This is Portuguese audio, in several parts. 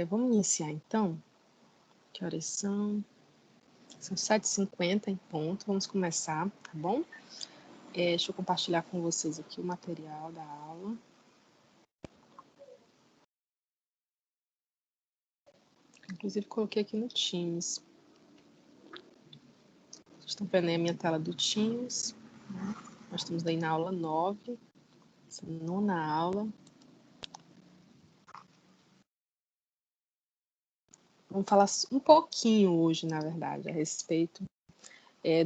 Vamos iniciar, então? Que horas são? São 7h50 em ponto. Vamos começar, tá bom? Deixa eu compartilhar com vocês aqui o material da aula. Inclusive, coloquei aqui no Teams. Vocês estão vendo aí a minha tela do Teams, né? Nós estamos aí na aula 9, essa 9ª aula. Vamos falar um pouquinho hoje, na verdade, a respeito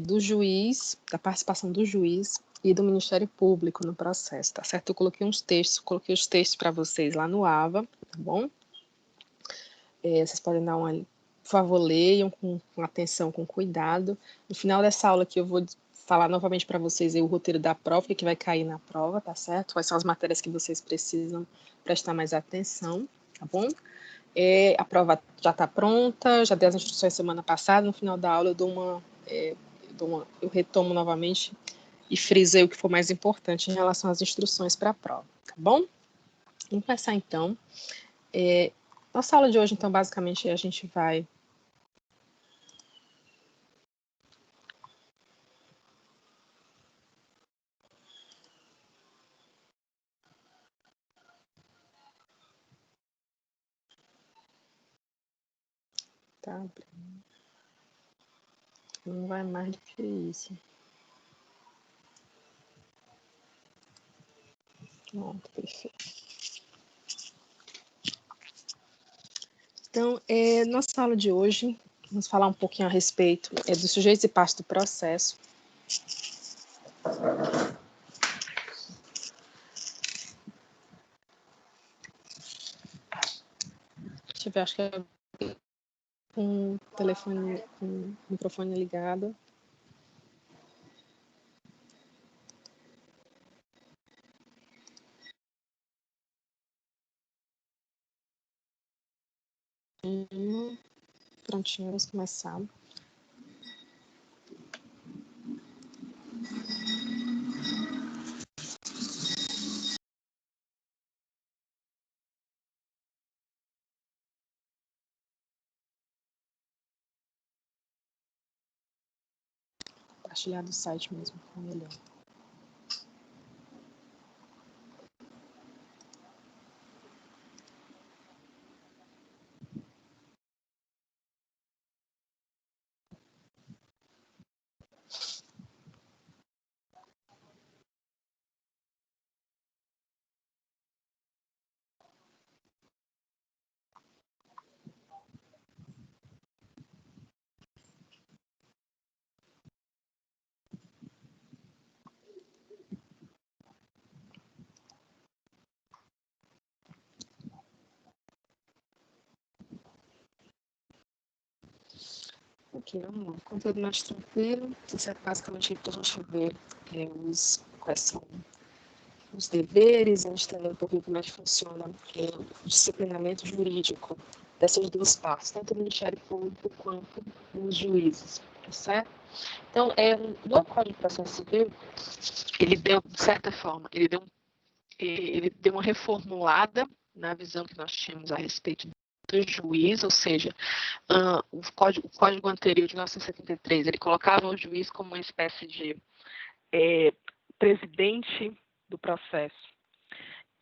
do juiz, da participação do juiz e do Ministério Público no processo, tá certo? Eu coloquei os textos para vocês lá no AVA, tá bom? Vocês podem dar uma, por favor, leiam com atenção, com cuidado. No final dessa aula aqui eu vou falar novamente para vocês aí o roteiro da prova, que vai cair na prova, tá certo? Quais são as matérias que vocês precisam prestar mais atenção, tá bom? A prova já está pronta, já dei as instruções semana passada. No final da aula eu retomo novamente e frisei o que for mais importante em relação às instruções para a prova, tá bom? Vamos começar então. Nossa aula de hoje, então, basicamente, a gente vai... Tá, não vai mais do que isso. Pronto, perfeito. Então, nossa aula de hoje, vamos falar um pouquinho a respeito dos sujeitos e partes do processo. Deixa eu ver, acho que é com o telefone, com o microfone ligado. Prontinho, vamos começar. Compartilhar do site mesmo, é melhor. Ok, vamos lá. Conteúdo mais tranquilo. Isso é basicamente para a gente ver quais são os deveres, a gente entender um pouquinho como é que funciona o disciplinamento jurídico dessas duas partes, tanto o Ministério Público quanto os juízes, tá certo? Então, no Código de Processo Civil, ele deu, de certa forma, ele deu uma reformulada na visão que nós tínhamos a respeito do juiz, ou seja, o código anterior de 1973, ele colocava o juiz como uma espécie de presidente do processo.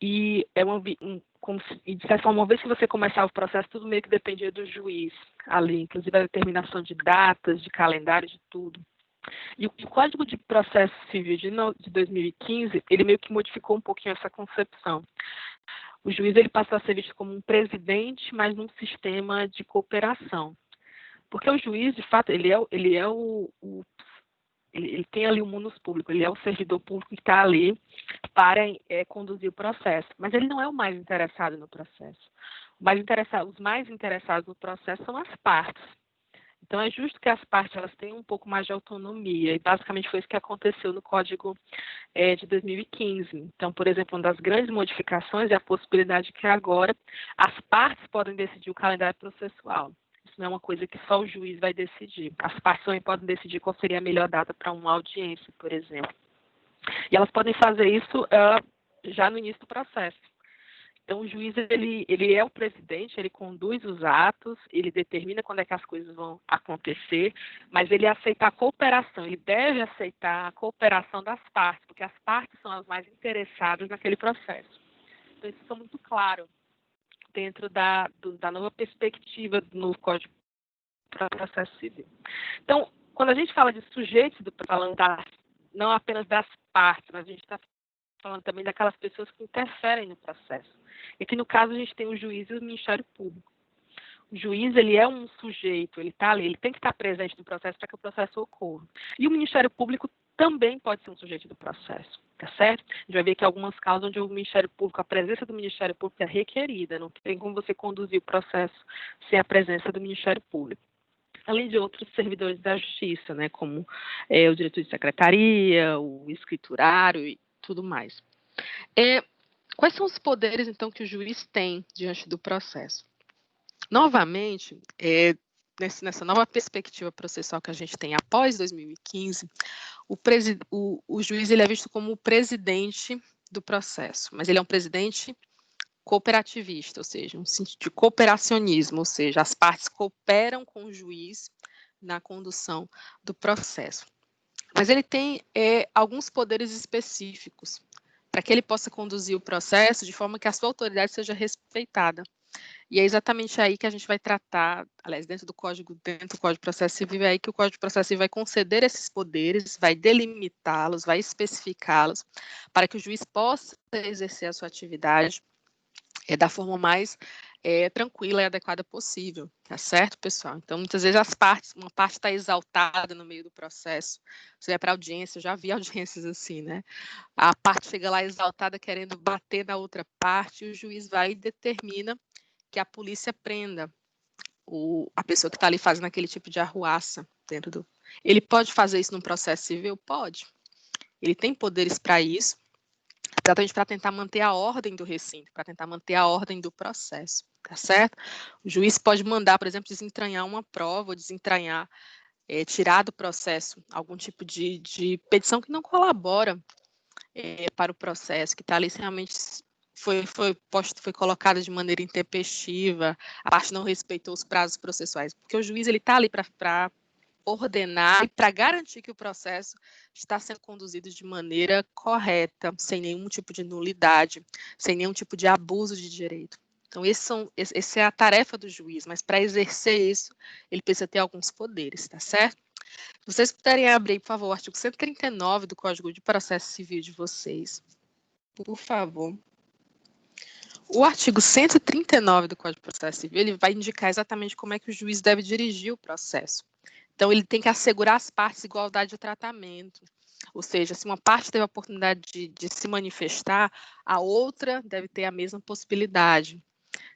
E de certa forma, uma vez que você começava o processo, tudo meio que dependia do juiz ali, inclusive a determinação de datas, de calendário, de tudo. E o Código de Processo Civil de 2015, ele meio que modificou um pouquinho essa concepção. O juiz ele passou a ser visto como um presidente, mas num sistema de cooperação. Porque o juiz, de fato, ele tem ali o munus público, ele é o servidor público que está ali para conduzir o processo, mas ele não é o mais interessado no processo. Os mais interessados no processo são as partes. Então, é justo que as partes elas tenham um pouco mais de autonomia, e basicamente foi isso que aconteceu no Código de 2015. Então, por exemplo, uma das grandes modificações é a possibilidade que agora as partes podem decidir o calendário processual. Isso não é uma coisa que só o juiz vai decidir. As partes também podem decidir qual seria a melhor data para uma audiência, por exemplo. E elas podem fazer isso já no início do processo. Então, o juiz, ele é o presidente, ele conduz os atos, ele determina quando é que as coisas vão acontecer, mas ele aceita a cooperação, ele deve aceitar a cooperação das partes, porque as partes são as mais interessadas naquele processo. Então, isso fica muito claro dentro da nova perspectiva no Código para o Processo Civil. Então, quando a gente fala de sujeitos, falando não apenas das partes, mas a gente está falando também daquelas pessoas que interferem no processo. E aqui, no caso, a gente tem o juiz e o Ministério Público. O juiz, ele é um sujeito, ele está ali, ele tem que estar presente no processo para que o processo ocorra. E o Ministério Público também pode ser um sujeito do processo, tá certo? A gente vai ver que algumas causas onde o Ministério Público, a presença do Ministério Público é requerida, não tem como você conduzir o processo sem a presença do Ministério Público. Além de outros servidores da Justiça, né, como o diretor de secretaria, o escriturário e tudo mais. Quais são os poderes, então, que o juiz tem diante do processo? Novamente, nessa nova perspectiva processual que a gente tem após 2015, o juiz ele é visto como o presidente do processo, mas ele é um presidente cooperativista, ou seja, um sentido de cooperacionismo, ou seja, as partes cooperam com o juiz na condução do processo. Mas ele tem alguns poderes específicos para que ele possa conduzir o processo de forma que a sua autoridade seja respeitada. E é exatamente aí que a gente vai tratar, aliás, dentro do Código de Processo Civil, é aí que o Código de Processo Civil vai conceder esses poderes, vai delimitá-los, vai especificá-los, para que o juiz possa exercer a sua atividade da forma mais tranquila e adequada possível, tá certo, pessoal? Então, muitas vezes uma parte está exaltada no meio do processo, você vai para a audiência, eu já vi audiências assim, né? A parte chega lá exaltada, querendo bater na outra parte, e o juiz vai e determina que a polícia prenda a pessoa que está ali fazendo aquele tipo de arruaça dentro do... Ele pode fazer isso num processo civil? Pode. Ele tem poderes para isso, exatamente para tentar manter a ordem do recinto, para tentar manter a ordem do processo, tá certo? O juiz pode mandar, por exemplo, desentranhar uma prova, ou desentranhar, tirar do processo algum tipo de petição que não colabora para o processo, que está ali realmente foi colocada de maneira intempestiva, a parte não respeitou os prazos processuais, porque o juiz ele está ali para ordenar e para garantir que o processo está sendo conduzido de maneira correta, sem nenhum tipo de nulidade, sem nenhum tipo de abuso de direito. Então, essa é a tarefa do juiz, mas para exercer isso, ele precisa ter alguns poderes, tá certo? Se vocês puderem abrir, por favor, o artigo 139 do Código de Processo Civil de vocês, por favor. O artigo 139 do Código de Processo Civil, ele vai indicar exatamente como é que o juiz deve dirigir o processo. Então, ele tem que assegurar às partes igualdade de tratamento. Ou seja, se uma parte teve a oportunidade de se manifestar, a outra deve ter a mesma possibilidade.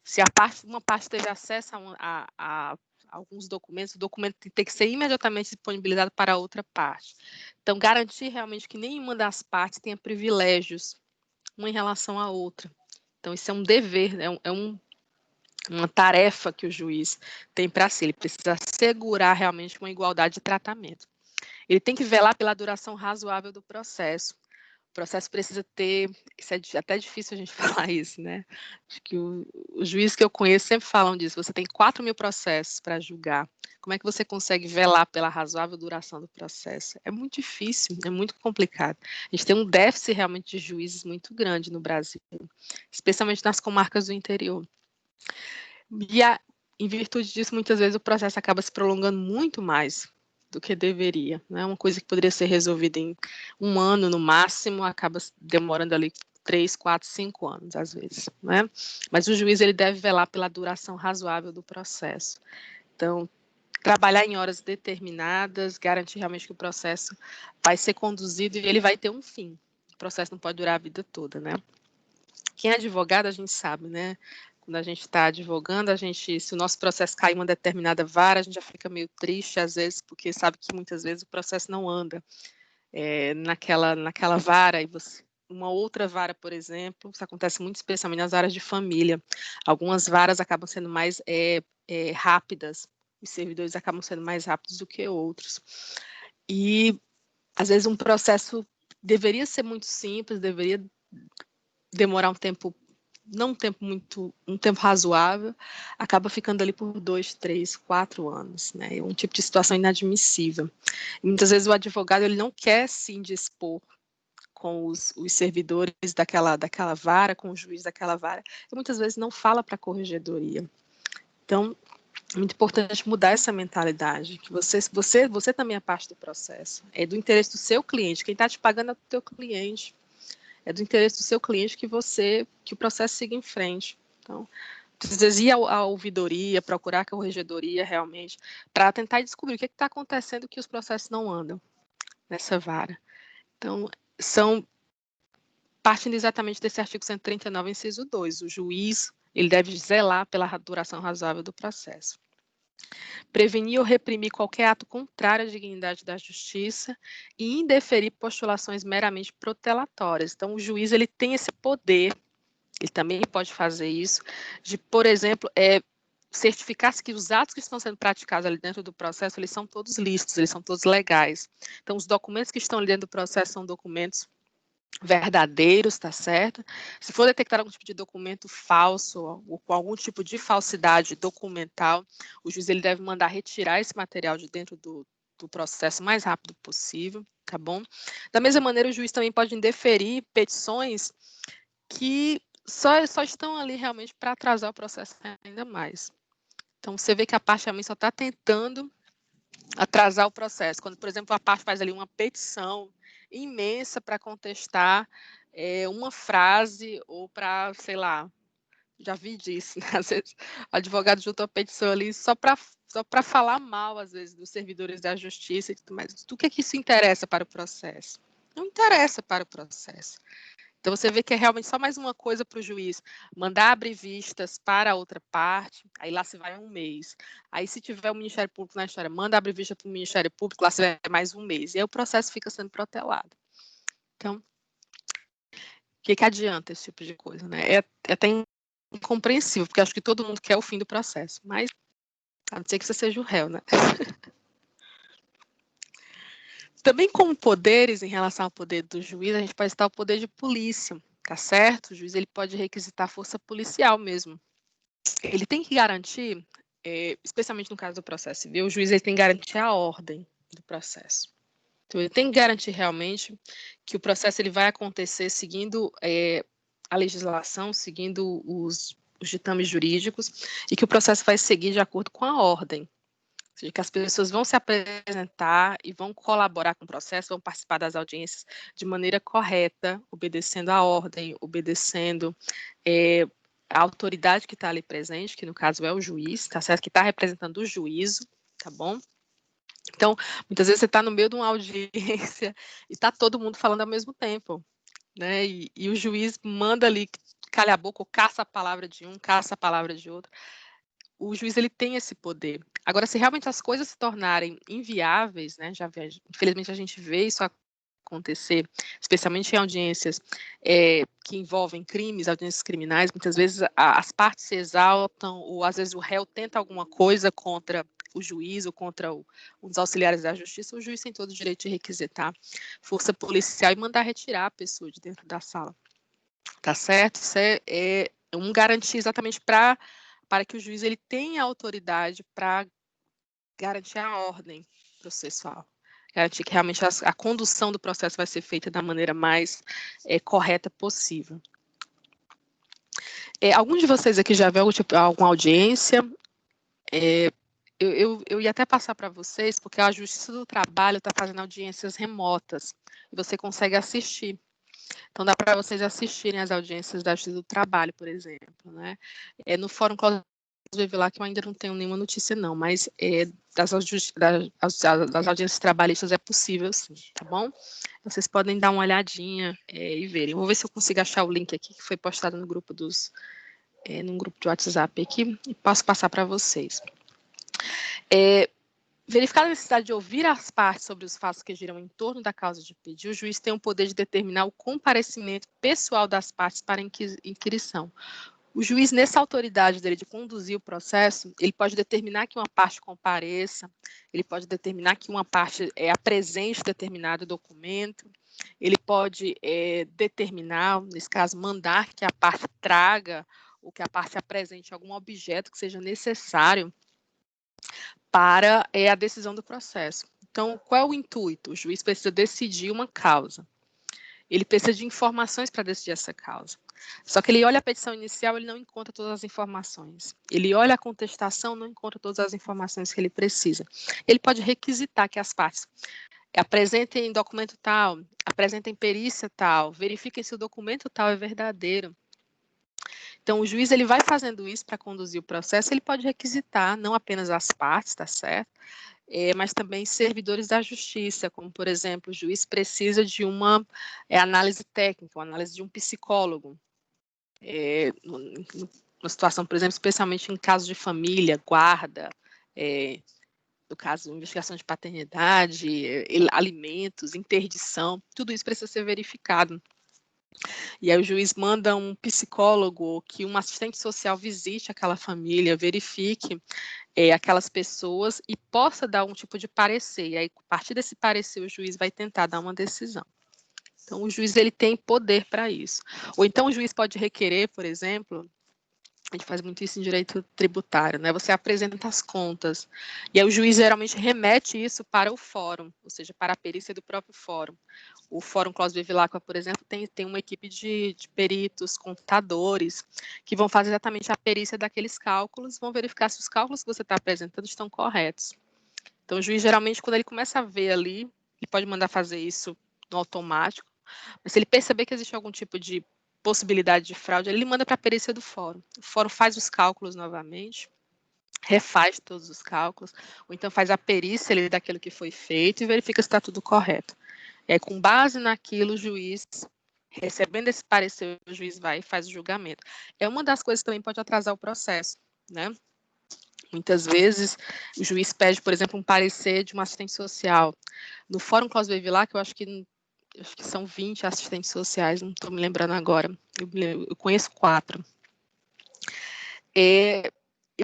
Se uma parte teve acesso a alguns documentos, o documento tem que ser imediatamente disponibilizado para a outra parte. Então, garantir realmente que nenhuma das partes tenha privilégios, uma em relação à outra. Então, isso é um dever, uma tarefa que o juiz tem para si. Ele precisa assegurar realmente uma igualdade de tratamento. Ele tem que velar pela duração razoável do processo. O processo precisa ter, isso é até difícil a gente falar isso, né? Acho que os juízes que eu conheço sempre falam disso. Você tem 4.000 processos para julgar. Como é que você consegue velar pela razoável duração do processo? É muito difícil, é muito complicado. A gente tem um déficit realmente de juízes muito grande no Brasil, especialmente nas comarcas do interior. E em virtude disso, muitas vezes o processo acaba se prolongando muito mais do que deveria. Né? Uma coisa que poderia ser resolvida em 1 ano, no máximo, acaba demorando ali 3, 4, 5 anos, às vezes. Né? Mas o juiz ele deve velar pela duração razoável do processo. Então, trabalhar em horas determinadas, garantir realmente que o processo vai ser conduzido e ele vai ter um fim. O processo não pode durar a vida toda, né? Quem é advogado, a gente sabe, né? Quando a gente está advogando, se o nosso processo cai em uma determinada vara, a gente já fica meio triste, às vezes, porque sabe que muitas vezes o processo não anda naquela vara, e uma outra vara, por exemplo, isso acontece muito especialmente nas varas de família. Algumas varas acabam sendo mais rápidas, os servidores acabam sendo mais rápidos do que outros. E, às vezes, um processo deveria ser muito simples, deveria demorar um tempo não um tempo razoável, acaba ficando ali por 2, 3, 4 anos, né? É um tipo de situação inadmissível. E muitas vezes o advogado ele não quer se indispor com os servidores daquela vara, com o juiz daquela vara, e muitas vezes não fala para a corregedoria. Então, é muito importante mudar essa mentalidade, que você também é parte do processo, é do interesse do seu cliente, quem está te pagando é o teu cliente, é do interesse do seu cliente que o processo siga em frente. Então, às vezes ir à ouvidoria, procurar a corregedoria realmente, para tentar descobrir o que está acontecendo que os processos não andam nessa vara. Então, partindo exatamente desse artigo 139, inciso 2, o juiz ele deve zelar pela duração razoável do processo. Prevenir ou reprimir qualquer ato contrário à dignidade da justiça e indeferir postulações meramente protelatórias. Então, o juiz ele tem esse poder, ele também pode fazer isso, de, por exemplo, certificar-se que os atos que estão sendo praticados ali dentro do processo, eles são todos lícitos, eles são todos legais. Então, os documentos que estão ali dentro do processo são documentos verdadeiros, tá certo? Se for detectar algum tipo de documento falso ou com algum tipo de falsidade documental, o juiz ele deve mandar retirar esse material de dentro do processo o mais rápido possível, tá bom? Da mesma maneira, o juiz também pode indeferir petições que só estão ali realmente para atrasar o processo ainda mais. Então, você vê que a parte realmente só está tentando atrasar o processo. Quando, por exemplo, a parte faz ali uma petição imensa para contestar uma frase ou para, sei lá, já vi disso, né? Às vezes o advogado junta uma petição ali só para falar mal, às vezes, dos servidores da justiça e tudo mais. O que é que isso interessa para o processo? Não interessa para o processo. Então, você vê que é realmente só mais uma coisa para o juiz mandar abrir vistas para a outra parte, aí lá se vai um mês. Aí, se tiver o Ministério Público na história, manda abrir vista para o Ministério Público, lá se vai mais um mês. E aí o processo fica sendo protelado. Então, o que adianta esse tipo de coisa, né? É até incompreensível, porque acho que todo mundo quer o fim do processo, mas a não ser que você seja o réu, né? Também como poderes, em relação ao poder do juiz, a gente pode citar o poder de polícia, tá certo? O juiz ele pode requisitar força policial mesmo. Ele tem que garantir, especialmente no caso do processo civil, o juiz ele tem que garantir a ordem do processo. Então, ele tem que garantir realmente que o processo ele vai acontecer seguindo a legislação, seguindo os ditames jurídicos, e que o processo vai seguir de acordo com a ordem. Ou seja, que as pessoas vão se apresentar e vão colaborar com o processo, vão participar das audiências de maneira correta, obedecendo a ordem, obedecendo a autoridade que está ali presente, que no caso é o juiz, tá certo? Que está representando o juízo, tá bom? Então, muitas vezes você está no meio de uma audiência e está todo mundo falando ao mesmo tempo, né? E o juiz manda ali, calha a boca, ou caça a palavra de um, caça a palavra de outro. O juiz ele tem esse poder. Agora, se realmente as coisas se tornarem inviáveis, né? Infelizmente a gente vê isso acontecer, especialmente em audiências que envolvem crimes, audiências criminais, muitas vezes as partes se exaltam, ou às vezes o réu tenta alguma coisa contra o juiz ou contra os auxiliares da justiça, o juiz tem todo o direito de requisitar força policial e mandar retirar a pessoa de dentro da sala. Tá certo? Isso é um garantia exatamente para que o juiz ele tenha autoridade para garantir a ordem processual, garantir que realmente a condução do processo vai ser feita da maneira mais correta possível. Algum de vocês aqui já viu alguma audiência? Eu ia até passar para vocês, porque a Justiça do Trabalho está fazendo audiências remotas, e você consegue assistir. Então, dá para vocês assistirem as audiências da Justiça do Trabalho, por exemplo, né? No Fórum Cláudio lá que eu ainda não tenho nenhuma notícia, não, mas das audiências trabalhistas é possível, sim, tá bom? Vocês podem dar uma olhadinha e verem. Vou ver se eu consigo achar o link aqui, que foi postado no grupo num grupo de WhatsApp aqui, e posso passar para vocês. Verificar a necessidade de ouvir as partes sobre os fatos que giram em torno da causa de pedido, o juiz tem o poder de determinar o comparecimento pessoal das partes para inquirição. O juiz, nessa autoridade dele de conduzir o processo, ele pode determinar que uma parte compareça, ele pode determinar que uma parte apresente determinado documento, ele pode determinar, nesse caso, mandar que a parte traga ou que a parte apresente algum objeto que seja necessário para a decisão do processo. Então, qual é o intuito? O juiz precisa decidir uma causa. Ele precisa de informações para decidir essa causa. Só que ele olha a petição inicial, ele não encontra todas as informações. Ele olha a contestação, não encontra todas as informações que ele precisa. Ele pode requisitar que as partes apresentem documento tal, apresentem perícia tal, verifiquem se o documento tal é verdadeiro. Então, o juiz ele vai fazendo isso para conduzir o processo, ele pode requisitar não apenas as partes, tá certo? Mas também servidores da justiça, como, por exemplo, o juiz precisa de uma análise técnica, uma análise de um psicólogo. Numa situação, por exemplo, especialmente em casos de família, guarda, no caso, investigação de paternidade, alimentos, interdição, tudo isso precisa ser verificado. E aí o juiz manda um psicólogo, que um assistente social visite aquela família, verifique aquelas pessoas e possa dar um tipo de parecer. E aí, a partir desse parecer, o juiz vai tentar dar uma decisão. Então, o juiz ele tem poder para isso. Ou então, o juiz pode requerer, por exemplo, a gente faz muito isso em direito tributário, né? Você apresenta as contas, e aí o juiz geralmente remete isso para o fórum, ou seja, para a perícia do próprio fórum. O Fórum Claus Bevilacqua, por exemplo, tem uma equipe de peritos, computadores, que vão fazer exatamente a perícia daqueles cálculos, vão verificar se os cálculos que você está apresentando estão corretos. Então, o juiz, geralmente, quando ele começa a ver ali, ele pode mandar fazer isso no automático, mas se ele perceber que existe algum tipo de possibilidade de fraude, ele manda para a perícia do fórum. O fórum faz os cálculos novamente, refaz todos os cálculos, ou então faz a perícia ali daquilo que foi feito e verifica se está tudo correto. E aí, com base naquilo, o juiz, recebendo esse parecer, o juiz vai e faz o julgamento. É uma das coisas que também pode atrasar o processo, né? Muitas vezes, o juiz pede, por exemplo, um parecer de um assistente social. No Fórum Claus Bevilacqua, eu acho que são 20 assistentes sociais, não estou me lembrando agora. Eu conheço 4. E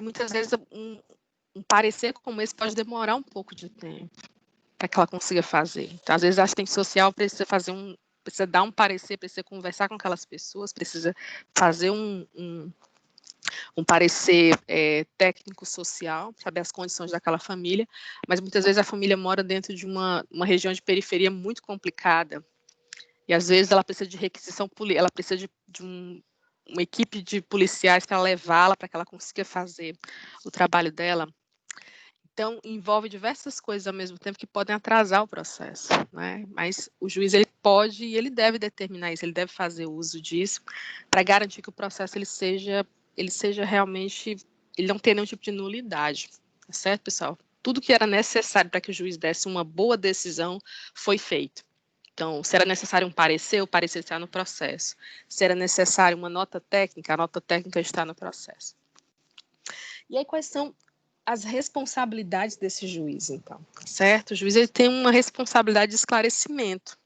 muitas vezes um parecer como esse pode demorar um pouco de tempo para que ela consiga fazer. Então, às vezes, a assistente social precisa precisa dar um parecer, precisa conversar com aquelas pessoas, precisa fazer um parecer técnico-social, saber as condições daquela família, mas muitas vezes a família mora dentro de uma região de periferia muito complicada, e às vezes ela precisa de requisição, ela precisa de uma equipe de policiais para levá-la, para que ela consiga fazer o trabalho dela. Então, envolve diversas coisas ao mesmo tempo que podem atrasar o processo, né? Mas o juiz ele pode e ele deve determinar isso, ele deve fazer uso disso para garantir que o processo ele seja realmente, ele não tenha nenhum tipo de nulidade, tá certo, pessoal? Tudo que era necessário para que o juiz desse uma boa decisão foi feito. Então, se era necessário um parecer, o parecer está no processo. Se era necessário uma nota técnica, a nota técnica está no processo. E aí, quais são as responsabilidades desse juiz, então? Certo? O juiz ele tem uma responsabilidade de esclarecimento.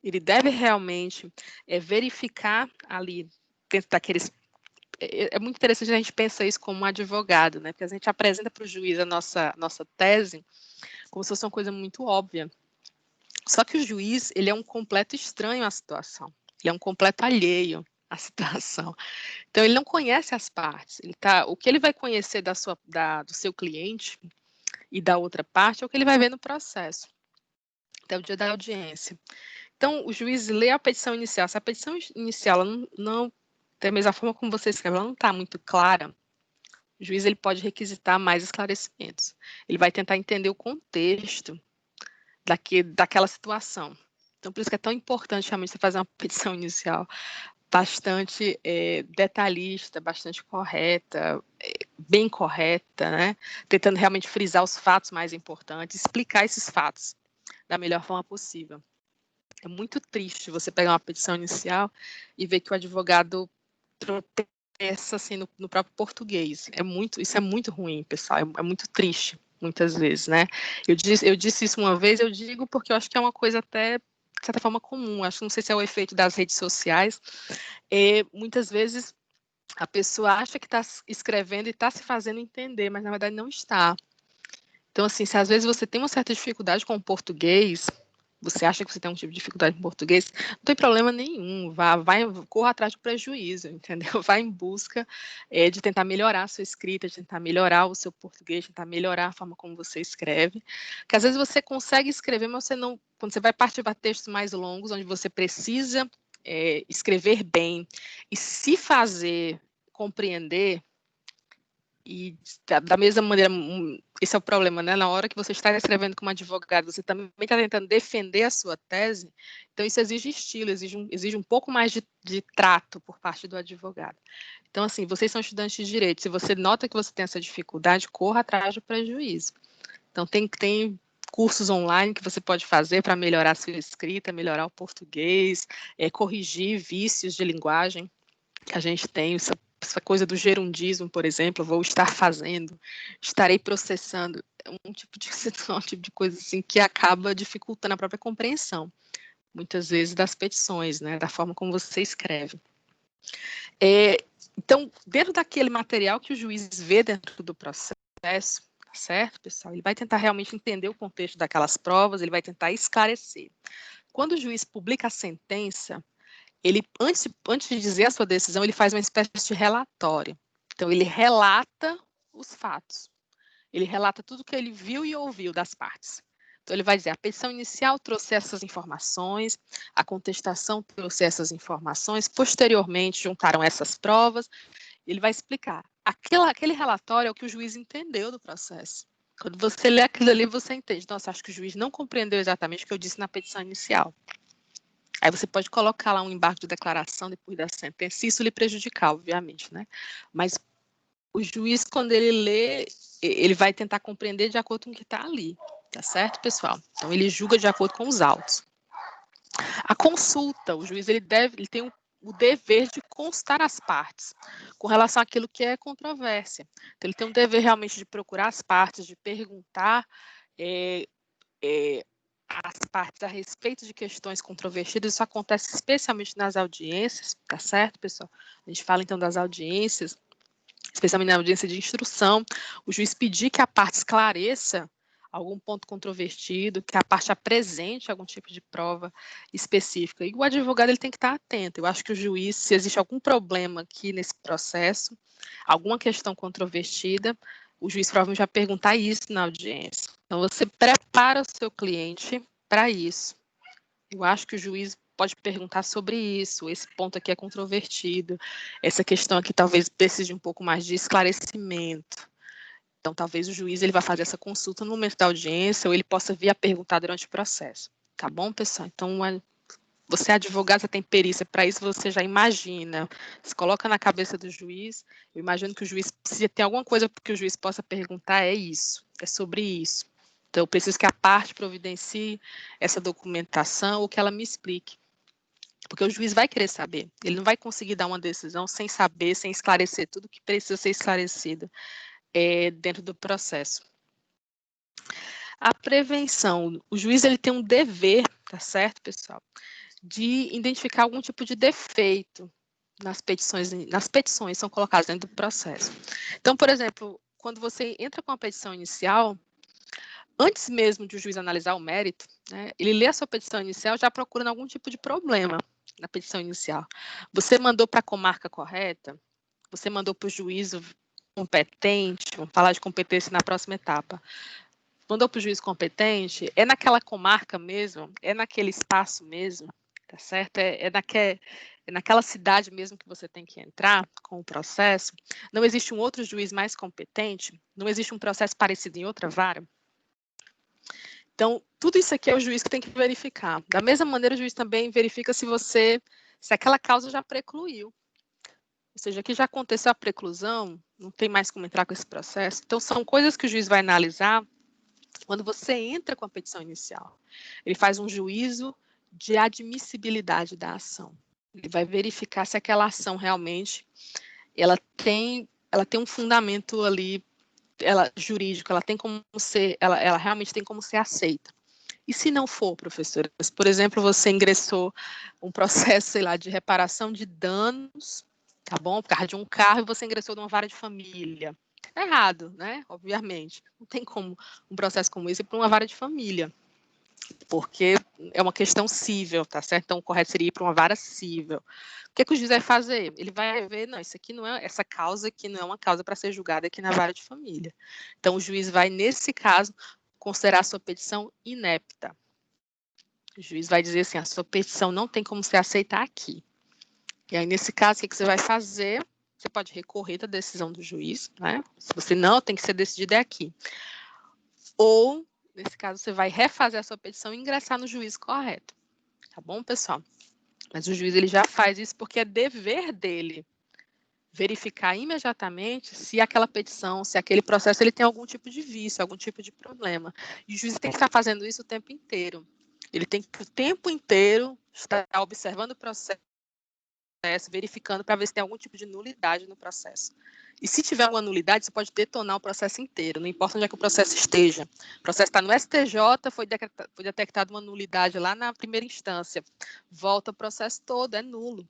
Ele deve realmente verificar ali, dentro daqueles... É muito interessante a gente pensar isso como um advogado, né? Porque a gente apresenta para o juiz a nossa tese como se fosse uma coisa muito óbvia. Só que o juiz, ele é um completo estranho à situação. Ele é um completo alheio à situação. Então, ele não conhece as partes. O que ele vai conhecer do seu cliente e da outra parte é o que ele vai ver no processo, até o dia da audiência. Então, o juiz lê a petição inicial. Se a petição inicial não da mesma forma como você escreve, ela não está muito clara, o juiz ele pode requisitar mais esclarecimentos. Ele vai tentar entender o contexto daquela situação. Então, por isso que é tão importante realmente você fazer uma petição inicial bastante detalhista, bastante correta, bem correta, né? Tentando realmente frisar os fatos mais importantes, explicar esses fatos da melhor forma possível. É muito triste você pegar uma petição inicial e ver que o advogado tropeça assim no próprio português. Isso é muito ruim, pessoal. É muito triste, muitas vezes, né? Eu disse isso uma vez, eu digo porque eu acho que é uma coisa até, de certa forma, comum. Acho que não sei se é o efeito das redes sociais. Muitas vezes a pessoa acha que está escrevendo e está se fazendo entender, mas na verdade não está. Então, assim, se às vezes você tem uma certa dificuldade com o português, você acha que você tem um tipo de dificuldade em português, não tem problema nenhum, corra atrás do prejuízo, entendeu? Vai em busca de tentar melhorar a sua escrita, de tentar melhorar o seu português, de tentar melhorar a forma como você escreve, porque às vezes você consegue escrever, mas você não, quando você vai partir para textos mais longos, onde você precisa escrever bem e se fazer compreender, e da mesma maneira, esse é o problema, né? Na hora que você está escrevendo como advogado, você também está tentando defender a sua tese, então isso exige estilo, exige um pouco mais de trato por parte do advogado. Então, assim, vocês são estudantes de direito, se você nota que você tem essa dificuldade, corra atrás do prejuízo. Então, tem cursos online que você pode fazer para melhorar a sua escrita, melhorar o português, corrigir vícios de linguagem que a gente tem, essa coisa do gerundismo, por exemplo, vou estar fazendo, estarei processando, é um tipo de situação, um tipo de coisa assim que acaba dificultando a própria compreensão, muitas vezes, das petições, né, da forma como você escreve. Então, dentro daquele material que o juiz vê dentro do processo, tá certo, pessoal? Ele vai tentar realmente entender o contexto daquelas provas, ele vai tentar esclarecer. Quando o juiz publica a sentença, ele, antes de dizer a sua decisão, ele faz uma espécie de relatório. Então, ele relata os fatos. Ele relata tudo que ele viu e ouviu das partes. Então, ele vai dizer, a petição inicial trouxe essas informações, a contestação trouxe essas informações, posteriormente juntaram essas provas. Ele vai explicar. Aquele relatório é o que o juiz entendeu do processo. Quando você lê aquilo ali, você entende. Nossa, acho que o juiz não compreendeu exatamente o que eu disse na petição inicial. Aí você pode colocar lá um embargo de declaração depois da sentença, se isso lhe prejudicar, obviamente, né? Mas o juiz, quando ele lê, ele vai tentar compreender de acordo com o que está ali, tá certo, pessoal? Então, ele julga de acordo com os autos. A consulta, o juiz ele tem o dever de constar as partes com relação àquilo que é controvérsia. Então, ele tem um dever realmente de procurar as partes, de perguntar as partes a respeito de questões controvertidas. Isso acontece especialmente nas audiências, tá certo, pessoal? A gente fala então das audiências, especialmente na audiência de instrução, o juiz pedir que a parte esclareça algum ponto controvertido, que a parte apresente algum tipo de prova específica. E o advogado ele tem que estar atento. Eu acho que o juiz, se existe algum problema aqui nesse processo, alguma questão controvertida, o juiz provavelmente vai perguntar isso na audiência. Então, você prepara o seu cliente para isso. Eu acho que o juiz pode perguntar sobre isso, esse ponto aqui é controvertido, essa questão aqui talvez precise de um pouco mais de esclarecimento. Então, talvez o juiz ele vá fazer essa consulta no momento da audiência ou ele possa vir a perguntar durante o processo. Tá bom, pessoal? Então, você é advogado, você tem perícia para isso, você já imagina, se coloca na cabeça do juiz, eu imagino que o juiz, se tem alguma coisa que o juiz possa perguntar, é isso, é sobre isso. Então, eu preciso que a parte providencie essa documentação ou que ela me explique. Porque o juiz vai querer saber, ele não vai conseguir dar uma decisão sem saber, sem esclarecer tudo que precisa ser esclarecido dentro do processo. A prevenção, o juiz ele tem um dever, tá certo, pessoal? De identificar algum tipo de defeito nas petições são colocadas dentro do processo. Então, por exemplo, quando você entra com a petição inicial, antes mesmo de o juiz analisar o mérito, né, ele lê a sua petição inicial já procurando algum tipo de problema na petição inicial. Você mandou para a comarca correta? Você mandou para o juízo competente? Vamos falar de competência na próxima etapa. Mandou para o juiz competente? É naquela comarca mesmo? É naquele espaço mesmo? Tá certo? É naquela cidade mesmo que você tem que entrar com o processo? Não existe um outro juiz mais competente? Não existe um processo parecido em outra vara? Então, tudo isso aqui é o juiz que tem que verificar. Da mesma maneira, o juiz também verifica se aquela causa já precluiu. Ou seja, aqui já aconteceu a preclusão, não tem mais como entrar com esse processo. Então, são coisas que o juiz vai analisar quando você entra com a petição inicial. Ele faz um juízo de admissibilidade da ação. Ele vai verificar se aquela ação realmente ela tem um fundamento ali jurídico, ela tem como ser, ela realmente tem como ser aceita. E se não for, professora, por exemplo, você ingressou um processo, sei lá, de reparação de danos, tá bom? Por causa de um carro e você ingressou numa vara de família. É errado, né? Obviamente. Não tem como um processo como esse ir para uma vara de família. Porque é uma questão cível, tá certo? Então, o correto seria ir para uma vara cível. O que o juiz vai fazer? Ele vai ver, não, isso aqui não é, essa causa aqui não é uma causa para ser julgada aqui na vara de família. Então, o juiz vai, nesse caso, considerar a sua petição inepta. O juiz vai dizer assim, a sua petição não tem como se aceitar aqui. E aí, nesse caso, o que você vai fazer? Você pode recorrer da decisão do juiz, né? Se você não, tem que ser decidido aqui. Ou, nesse caso, você vai refazer a sua petição e ingressar no juiz correto. Tá bom, pessoal? Mas o juiz ele já faz isso porque é dever dele verificar imediatamente se aquela petição, se aquele processo ele tem algum tipo de vício, algum tipo de problema. E o juiz tem que estar fazendo isso o tempo inteiro. Ele tem que o tempo inteiro estar observando o processo, verificando para ver se tem algum tipo de nulidade no processo. E se tiver uma nulidade, você pode detonar o processo inteiro, não importa onde é que o processo esteja. O processo está no STJ, foi detectada uma nulidade lá na primeira instância. Volta o processo todo, é nulo.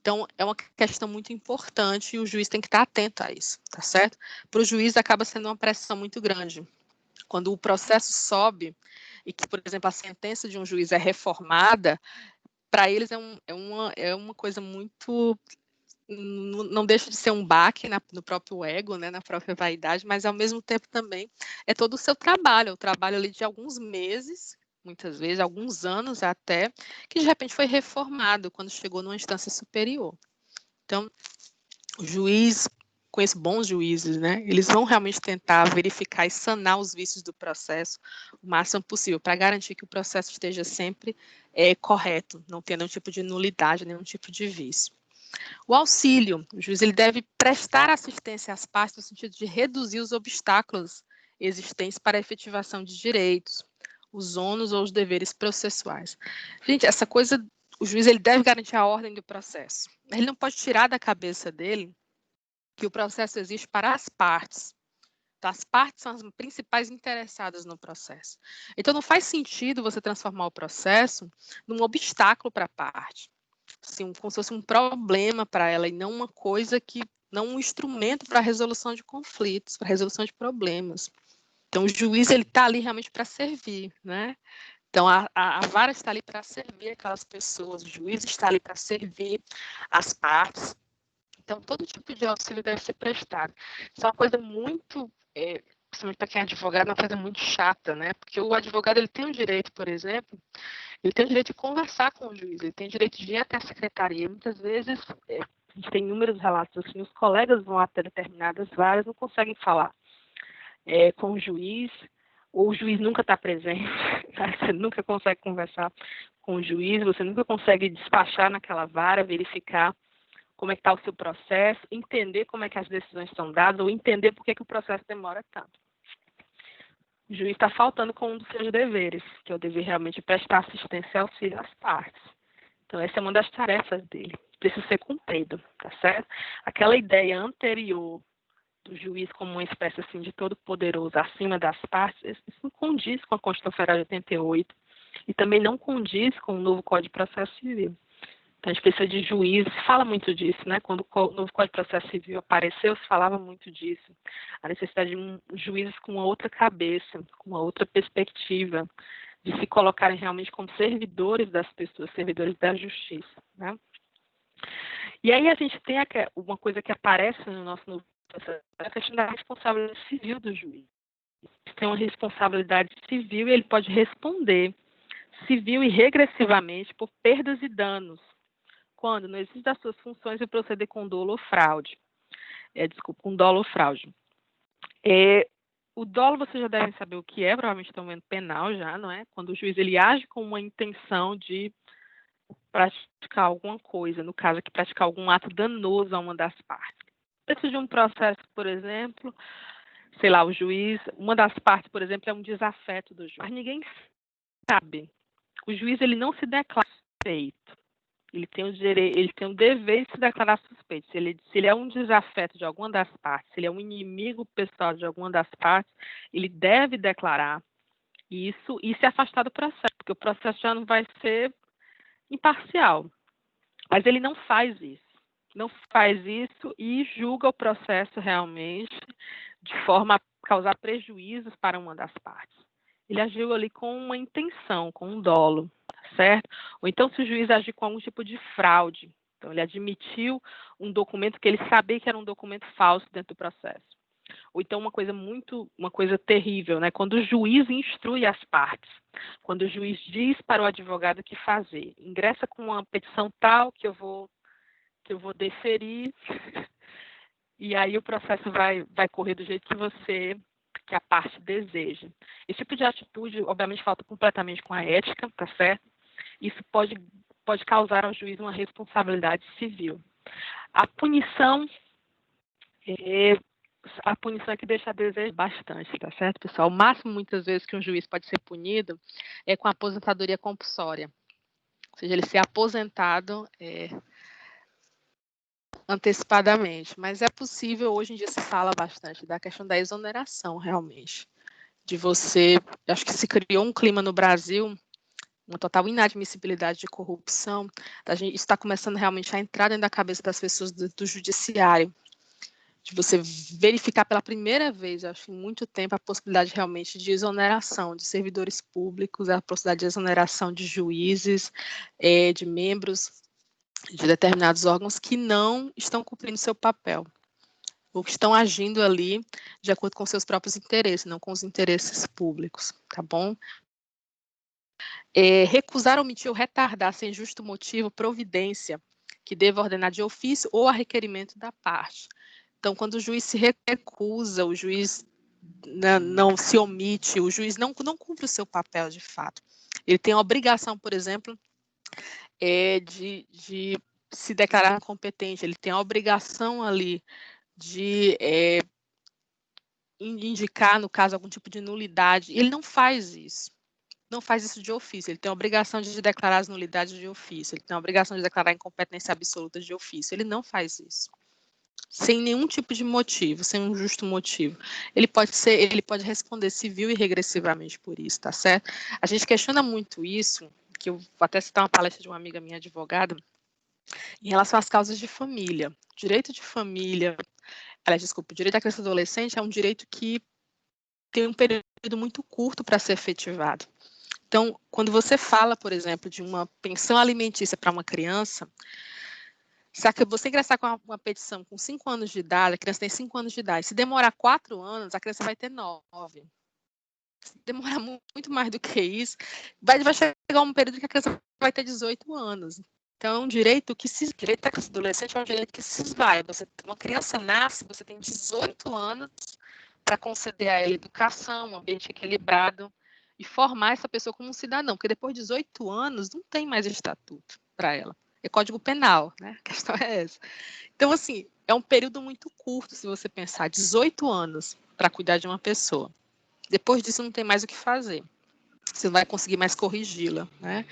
Então, é uma questão muito importante e o juiz tem que estar atento a isso, tá certo? Para o juiz, acaba sendo uma pressão muito grande. Quando o processo sobe e que, por exemplo, a sentença de um juiz é reformada, para eles é uma coisa muito... Não deixa de ser um baque no próprio ego, né, na própria vaidade, mas, ao mesmo tempo, também é todo o seu trabalho, o trabalho ali de alguns meses, muitas vezes, alguns anos até, que de repente foi reformado quando chegou numa instância superior. Então, o juiz, conheço bons juízes, né? Eles vão realmente tentar verificar e sanar os vícios do processo o máximo possível, para garantir que o processo esteja sempre correto, não tenha nenhum tipo de nulidade, nenhum tipo de vício. O auxílio, o juiz ele deve prestar assistência às partes no sentido de reduzir os obstáculos existentes para a efetivação de direitos, os ônus ou os deveres processuais. Gente, essa coisa, o juiz ele deve garantir a ordem do processo. Ele não pode tirar da cabeça dele que o processo existe para as partes. Então, as partes são as principais interessadas no processo. Então, não faz sentido você transformar o processo num obstáculo para a parte. Assim, como se fosse um problema para ela e não uma coisa que, não um instrumento para a resolução de conflitos, para a resolução de problemas. Então, o juiz ele está ali realmente para servir, né? Então, a vara está ali para servir aquelas pessoas, o juiz está ali para servir as partes. Então, todo tipo de auxílio deve ser prestado. Isso é uma coisa muito, principalmente para quem é advogado, é uma coisa muito chata, né? Porque o advogado ele tem o direito, por exemplo, ele tem o direito de conversar com o juiz, ele tem o direito de ir até a secretaria. Muitas vezes, a gente tem inúmeros relatos assim, os colegas vão até determinadas varas, não conseguem falar com o juiz, ou o juiz nunca está presente, tá? Você nunca consegue conversar com o juiz, você nunca consegue despachar naquela vara, verificar como é que está o seu processo, entender como é que as decisões são dadas, ou entender por que o processo demora tanto. O juiz está faltando com um dos seus deveres, que é o dever realmente prestar assistência e auxílio às partes. Então, essa é uma das tarefas dele. Precisa ser cumprido, tá certo? Aquela ideia anterior do juiz como uma espécie assim, de todo-poderoso acima das partes, isso não condiz com a Constituição Federal de 88 e também não condiz com o novo Código de Processo Civil. Então, a gente precisa de juízes, se fala muito disso, né? Quando o novo Código de Processo Civil apareceu, se falava muito disso. A necessidade de juízes com uma outra cabeça, com uma outra perspectiva, de se colocarem realmente como servidores das pessoas, servidores da justiça, né? E aí a gente tem uma coisa que aparece no nosso novo processo, a questão da responsabilidade civil do juiz. Ele tem uma responsabilidade civil e ele pode responder civil e regressivamente por perdas e danos, quando não existe das suas funções e proceder com dolo ou fraude. Com dolo ou fraude. O dolo, vocês já devem saber o que é, provavelmente estão vendo penal já, não é? Quando o juiz ele age com uma intenção de praticar alguma coisa, no caso aqui, praticar algum ato danoso a uma das partes. Dentro de um processo, por exemplo, sei lá, o juiz, uma das partes, por exemplo, é um desafeto do juiz, mas ninguém sabe. O juiz ele não se declara suspeito. Ele tem o dever de se declarar suspeito. Se ele é um desafeto de alguma das partes, se ele é um inimigo pessoal de alguma das partes, ele deve declarar isso e se afastar do processo, porque o processo já não vai ser imparcial. Mas ele não faz isso. Não faz isso e julga o processo realmente de forma a causar prejuízos para uma das partes. ele agiu ali com uma intenção, com um dolo, certo? Ou então se o juiz agir com algum tipo de fraude, então ele admitiu um documento que ele sabia que era um documento falso dentro do processo. Ou então uma coisa terrível, né? Quando o juiz instrui as partes, quando o juiz diz para o advogado o que fazer, ingressa com uma petição tal que eu vou deferir, e aí o processo vai correr do jeito que a parte deseja. Esse tipo de atitude, obviamente, falta completamente com a ética, tá certo? Isso pode causar ao juiz uma responsabilidade civil. A punição é que deixa a desejar bastante, tá certo, pessoal? O máximo, muitas vezes, que um juiz pode ser punido é com a aposentadoria compulsória. Ou seja, ele ser aposentado antecipadamente. Mas é possível, hoje em dia se fala bastante da questão da exoneração, realmente. De você, acho que se criou um clima no Brasil, uma total inadmissibilidade de corrupção, isso está começando realmente a entrar dentro da cabeça das pessoas do judiciário, de você verificar pela primeira vez, acho, em muito tempo, a possibilidade realmente de exoneração de servidores públicos, a possibilidade de exoneração de juízes, de membros de determinados órgãos que não estão cumprindo seu papel, ou que estão agindo ali de acordo com seus próprios interesses, não com os interesses públicos, tá bom? Recusar, omitir ou retardar sem justo motivo providência que deva ordenar de ofício ou a requerimento da parte. Então, quando o juiz se recusa, o juiz não se omite, o juiz não cumpre o seu papel de fato. Ele tem a obrigação, por exemplo, de se declarar competente, ele tem a obrigação ali de indicar, no caso, algum tipo de nulidade. Ele não faz isso. Não faz isso de ofício, ele tem a obrigação de declarar as nulidades de ofício, ele tem a obrigação de declarar a incompetência absoluta de ofício, ele não faz isso. Sem nenhum tipo de motivo, sem um justo motivo. Ele pode responder civil e regressivamente por isso, tá certo? A gente questiona muito isso, que eu vou até citar uma palestra de uma amiga minha advogada, em relação às causas de família. Direito de família, o direito à criança e adolescente é um direito que tem um período muito curto para ser efetivado. Então, quando você fala, por exemplo, de uma pensão alimentícia para uma criança, se você ingressar com uma petição com 5 anos de idade, a criança tem 5 anos de idade, se demorar 4 anos, a criança vai ter 9. Se demorar muito mais do que isso, vai chegar um período que a criança vai ter 18 anos. Então, é um direito que direito da criança e adolescente é um direito que se esvai. Uma criança nasce, você tem 18 anos para conceder a ela educação, um ambiente equilibrado, e formar essa pessoa como um cidadão, porque depois de 18 anos não tem mais estatuto para ela. É Código Penal, né? A questão é essa. Então, assim, é um período muito curto, se você pensar, 18 anos para cuidar de uma pessoa. Depois disso não tem mais o que fazer. Você não vai conseguir mais corrigi-la, né?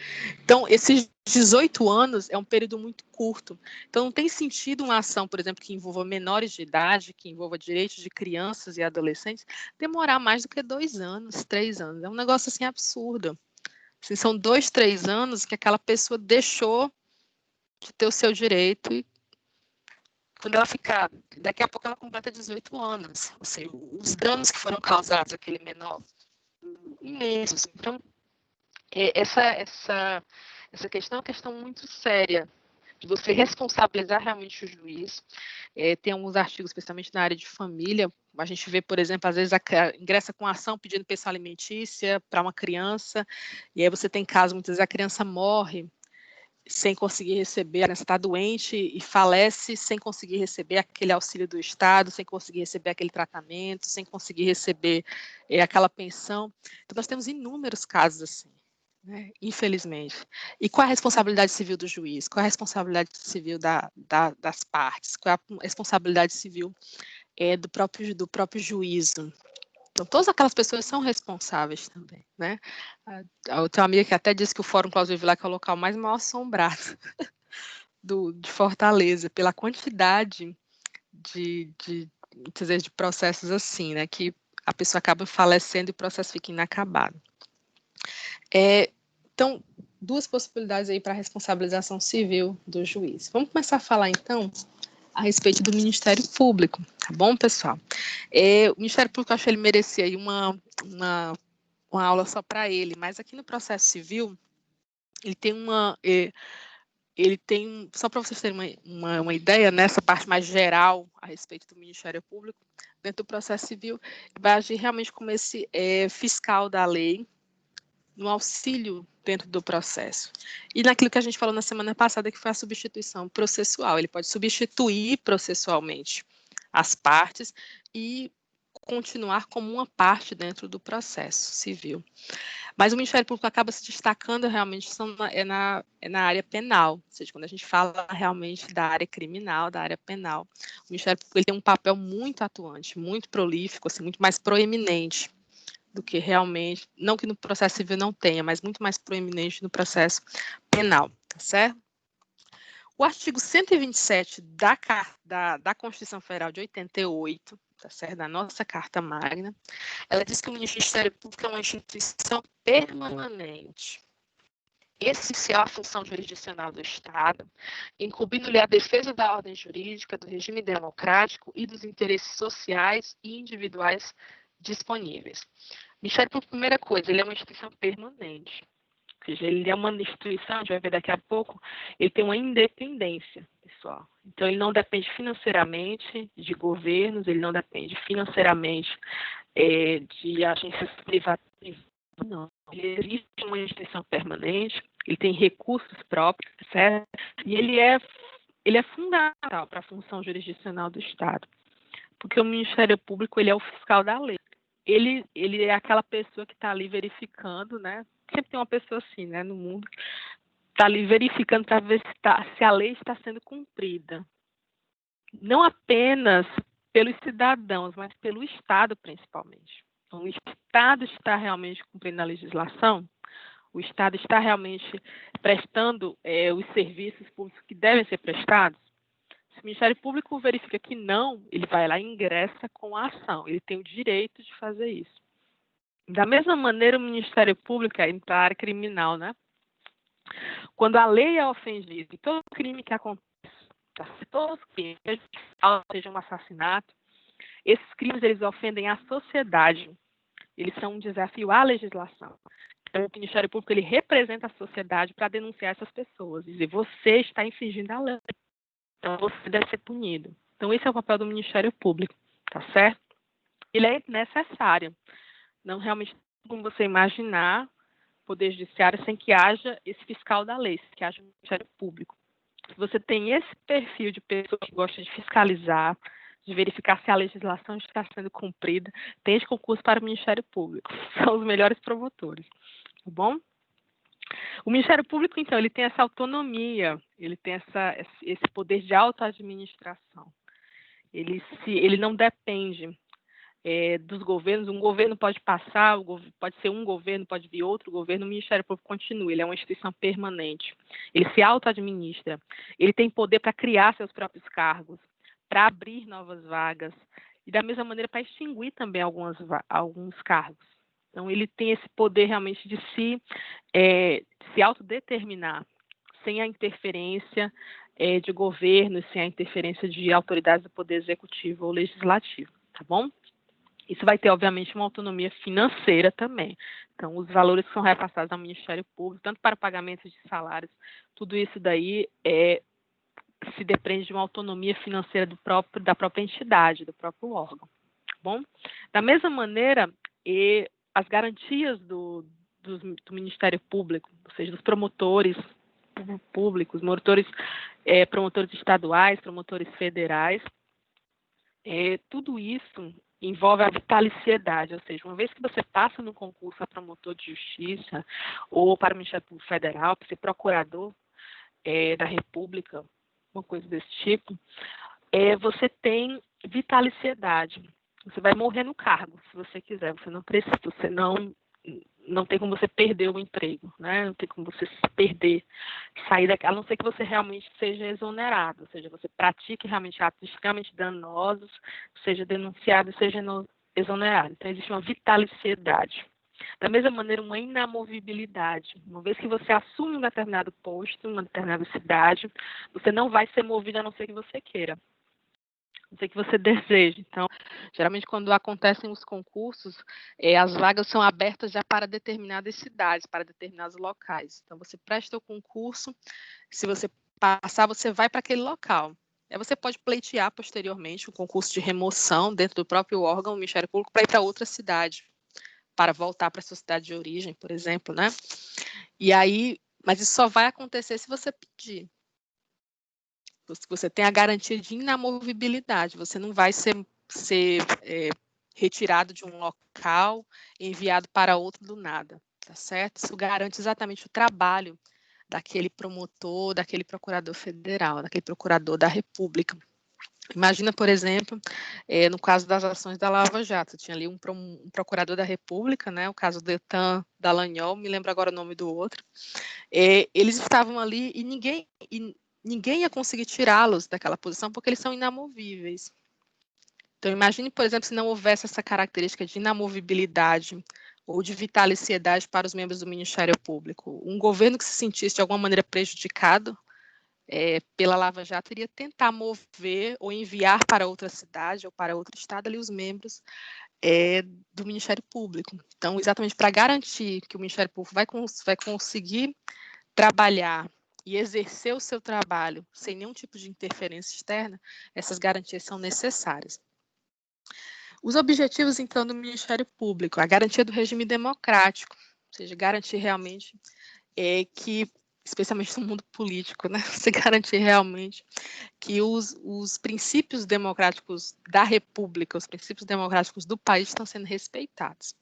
Então, esses 18 anos é um período muito curto. Então, não tem sentido uma ação, por exemplo, que envolva menores de idade, que envolva direitos de crianças e adolescentes, demorar mais do que 2 anos, 3 anos. É um negócio, assim, absurdo. Assim, são 2, 3 anos que aquela pessoa deixou de ter o seu direito e quando ela ficar, daqui a pouco ela completa 18 anos. Ou seja, os danos que foram causados àquele menor, imensos. Então, essa questão é uma questão muito séria, de você responsabilizar realmente o juiz. Tem alguns artigos, especialmente na área de família, a gente vê, por exemplo, às vezes ingressa com ação pedindo pensão alimentícia para uma criança, e aí você tem casos, muitas vezes a criança morre sem conseguir receber, a criança está doente e falece sem conseguir receber aquele auxílio do Estado, sem conseguir receber aquele tratamento, sem conseguir receber aquela pensão. Então, nós temos inúmeros casos assim, né? Infelizmente. E qual é a responsabilidade civil do juiz? Qual é a responsabilidade civil das partes? Qual é a responsabilidade civil do próprio juízo? Então, todas aquelas pessoas são responsáveis também, né? Eu tenho uma amiga que até disse que o Fórum Clausura Vilar é o local mais mal assombrado de Fortaleza, pela quantidade muitas vezes, de processos assim, né? Que a pessoa acaba falecendo e o processo fica inacabado. Então, 2 possibilidades aí para a responsabilização civil do juiz. Vamos começar a falar, então, a respeito do Ministério Público, tá bom, pessoal? O Ministério Público, eu acho que ele merecia aí uma uma aula só para ele, mas aqui no processo civil, ele tem só para vocês terem uma ideia, nessa parte mais geral a respeito do Ministério Público, dentro do processo civil, vai agir realmente como esse fiscal da lei, no auxílio dentro do processo. E naquilo que a gente falou na semana passada, que foi a substituição processual, ele pode substituir processualmente as partes e continuar como uma parte dentro do processo civil. Mas o Ministério Público acaba se destacando realmente na área penal, ou seja, quando a gente fala realmente da área criminal, da área penal, o Ministério Público ele tem um papel muito atuante, muito prolífico, assim, muito mais proeminente do que realmente, não que no processo civil não tenha, mas muito mais proeminente no processo penal, tá certo? O artigo 127 da Constituição Federal de 88, tá certo? Da nossa Carta Magna, ela diz que o Ministério Público é uma instituição permanente, essencial à função jurisdicional do Estado, incumbindo-lhe a defesa da ordem jurídica, do regime democrático e dos interesses sociais e individuais disponíveis. O Ministério Público, primeira coisa, ele é uma instituição permanente. Ou seja, ele é uma instituição, a gente vai ver daqui a pouco, ele tem uma independência, pessoal. Então, ele não depende financeiramente de governos, ele não depende financeiramente de agências privadas, não. Ele existe uma instituição permanente, ele tem recursos próprios, certo? E ele é fundamental para a função jurisdicional do Estado, porque o Ministério Público ele é o fiscal da lei. Ele é aquela pessoa que está ali verificando, né? Sempre tem uma pessoa assim, né, no mundo, está ali verificando para ver se a lei está sendo cumprida. Não apenas pelos cidadãos, mas pelo Estado, principalmente. Então, o Estado está realmente cumprindo a legislação? O Estado está realmente prestando os serviços públicos que devem ser prestados? Se o Ministério Público verifica que não, ele vai lá e ingressa com a ação. Ele tem o direito de fazer isso. Da mesma maneira, o Ministério Público é para a área criminal, né? Quando a lei é ofendida, e todo crime que acontece, todos os crimes, seja um assassinato, esses crimes eles ofendem a sociedade. Eles são um desafio à legislação. Então, o Ministério Público ele representa a sociedade para denunciar essas pessoas, dizer você está infringindo a lei, então você deve ser punido. Então, esse é o papel do Ministério Público, tá certo? Ele é necessário. Não realmente como você imaginar Poder Judiciário sem que haja esse fiscal da lei, sem que haja o Ministério Público. Se você tem esse perfil de pessoa que gosta de fiscalizar, de verificar se a legislação está sendo cumprida, tente concurso para o Ministério Público. São os melhores promotores, tá bom? O Ministério Público, então, ele tem essa autonomia, ele tem esse poder de autoadministração. Ele não depende dos governos. Um governo pode passar, pode ser um governo, pode vir outro governo, o Ministério Público continua, ele é uma instituição permanente. Ele se auto-administra, ele tem poder para criar seus próprios cargos, para abrir novas vagas, e da mesma maneira para extinguir também alguns cargos. Então, ele tem esse poder realmente de se autodeterminar, sem a interferência de governos, sem a interferência de autoridades do Poder Executivo ou Legislativo, tá bom? Isso vai ter, obviamente, uma autonomia financeira também. Então, os valores que são repassados ao Ministério Público, tanto para pagamentos de salários, tudo isso daí se depende de uma autonomia financeira da própria entidade, do próprio órgão. Tá bom? Da mesma maneira, as garantias do Ministério Público, ou seja, dos promotores públicos, promotores estaduais, promotores federais, tudo isso envolve a vitaliciedade, ou seja, uma vez que você passa no concurso a promotor de justiça ou para o Ministério Público Federal, para ser procurador da República, uma coisa desse tipo, você tem vitaliciedade. Você vai morrer no cargo, se você quiser. Você não precisa, você não tem como você perder o emprego, né? Não tem como você perder, sair daquela, a não ser que você realmente seja exonerado, ou seja, você pratique realmente atos extremamente danosos, seja denunciado, seja exonerado. Então, existe uma vitaliciedade. Da mesma maneira, uma inamovibilidade. Uma vez que você assume um determinado posto, uma determinada cidade, você não vai ser movido a não ser que você queira. não sei que você deseja. Então, geralmente quando acontecem os concursos, as vagas são abertas já para determinadas cidades, para determinados locais. Então, você presta o concurso, se você passar, você vai para aquele local. Aí você pode pleitear posteriormente um concurso de remoção dentro do próprio órgão, o Ministério Público, para ir para outra cidade, para voltar para a sua cidade de origem, por exemplo, né? E aí, mas isso só vai acontecer se você pedir. Você tem a garantia de inamovibilidade, você não vai ser retirado de um local, enviado para outro do nada, tá certo? Isso garante exatamente o trabalho daquele promotor, daquele procurador federal, daquele procurador da República. Imagina, por exemplo, no caso das ações da Lava Jato, tinha ali um procurador da República, né, o caso do Deltan Dallagnol, me lembro agora o nome do outro, eles estavam ali e ninguém ia conseguir tirá-los daquela posição porque eles são inamovíveis. Então, imagine, por exemplo, se não houvesse essa característica de inamovibilidade ou de vitaliciedade para os membros do Ministério Público. Um governo que se sentisse de alguma maneira prejudicado pela Lava Jato iria tentar mover ou enviar para outra cidade ou para outro estado ali os membros do Ministério Público. Então, exatamente para garantir que o Ministério Público vai conseguir trabalhar e exercer o seu trabalho sem nenhum tipo de interferência externa, essas garantias são necessárias. Os objetivos, então, do Ministério Público, a garantia do regime democrático, ou seja, garantir realmente que, especialmente no mundo político, né, você garantir realmente que os princípios democráticos da República, os princípios democráticos do país estão sendo respeitados.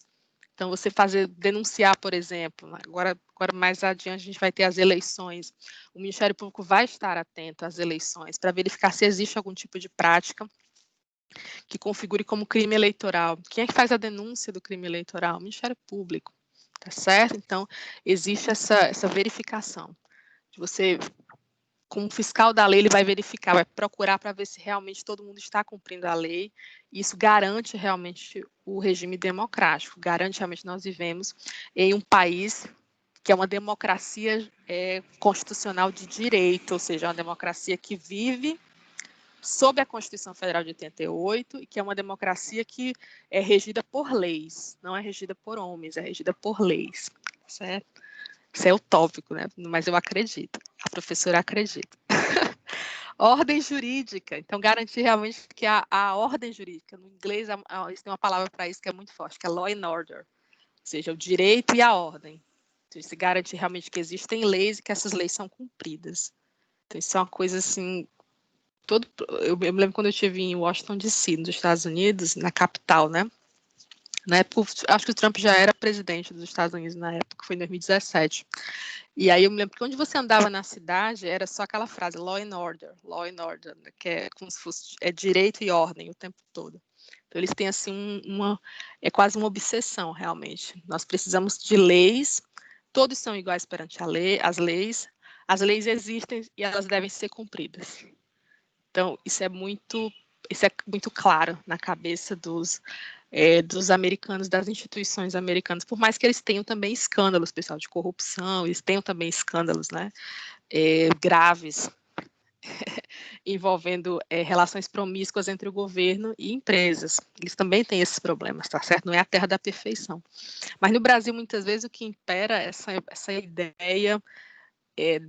Então, você denunciar, por exemplo, agora mais adiante a gente vai ter as eleições, o Ministério Público vai estar atento às eleições para verificar se existe algum tipo de prática que configure como crime eleitoral. Quem é que faz a denúncia do crime eleitoral? O Ministério Público, tá certo? Então, existe essa verificação. Você, como fiscal da lei, ele vai verificar, vai procurar para ver se realmente todo mundo está cumprindo a lei. Isso garante realmente o regime democrático, garante realmente nós vivemos em um país que é uma democracia constitucional de direito, ou seja, uma democracia que vive sob a Constituição Federal de 88 e que é uma democracia que é regida por leis, não é regida por homens, é regida por leis, certo? Isso é utópico, né? Mas eu acredito, a professora acredita. Ordem jurídica, então garantir realmente que a ordem jurídica, no inglês tem uma palavra para isso que é muito forte, que é law and order, ou seja, o direito e a ordem. Então, se garantir realmente que existem leis e que essas leis são cumpridas. Então, isso é uma coisa assim, eu me lembro quando eu estive em Washington, D.C., nos Estados Unidos, na capital, né? Na época, acho que o Trump já era presidente dos Estados Unidos na época, foi em 2017. E aí eu me lembro que onde você andava na cidade era só aquela frase law and order, que é como se fosse direito e ordem o tempo todo. Então eles têm assim é quase uma obsessão realmente. Nós precisamos de leis, todos são iguais perante a lei, as leis existem e elas devem ser cumpridas. Então isso é muito claro na cabeça dos americanos, das instituições americanas, por mais que eles tenham também escândalos, pessoal, de corrupção, eles tenham também escândalos, né, graves, envolvendo relações promíscuas entre o governo e empresas. Eles também têm esses problemas, tá certo? Não é a terra da perfeição. Mas no Brasil, muitas vezes, o que impera é essa ideia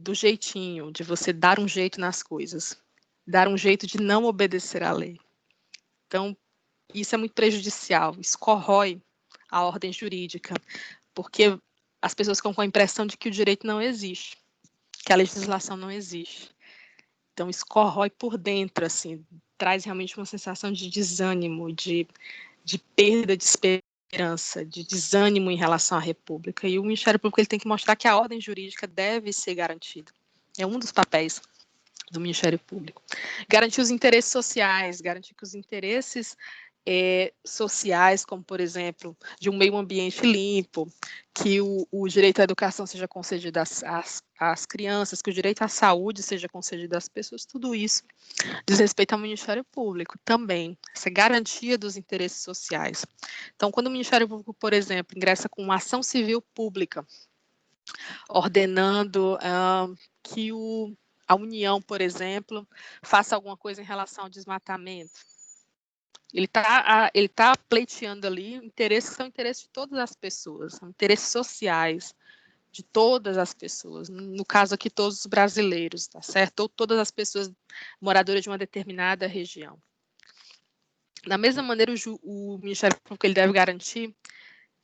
do jeitinho, de você dar um jeito nas coisas, dar um jeito de não obedecer à lei. Então, isso é muito prejudicial, isso corrói a ordem jurídica, porque as pessoas ficam com a impressão de que o direito não existe, que a legislação não existe. Então, isso corrói por dentro, assim, traz realmente uma sensação de desânimo, de perda de esperança, de desânimo em relação à República. E o Ministério Público ele tem que mostrar que a ordem jurídica deve ser garantida. É um dos papéis do Ministério Público. Garantir os interesses sociais, garantir que os interesses sociais, como, por exemplo, de um meio ambiente limpo, que o direito à educação seja concedido às crianças, que o direito à saúde seja concedido às pessoas, tudo isso diz respeito ao Ministério Público também, essa garantia dos interesses sociais. Então, quando o Ministério Público, por exemplo, ingressa com uma ação civil pública, ordenando que a União, por exemplo, faça alguma coisa em relação ao desmatamento. Ele tá pleiteando ali interesses que são interesses de todas as pessoas, são interesses sociais de todas as pessoas. No caso aqui, todos os brasileiros, tá certo? Ou todas as pessoas moradoras de uma determinada região. Da mesma maneira, o Ministério Público ele deve garantir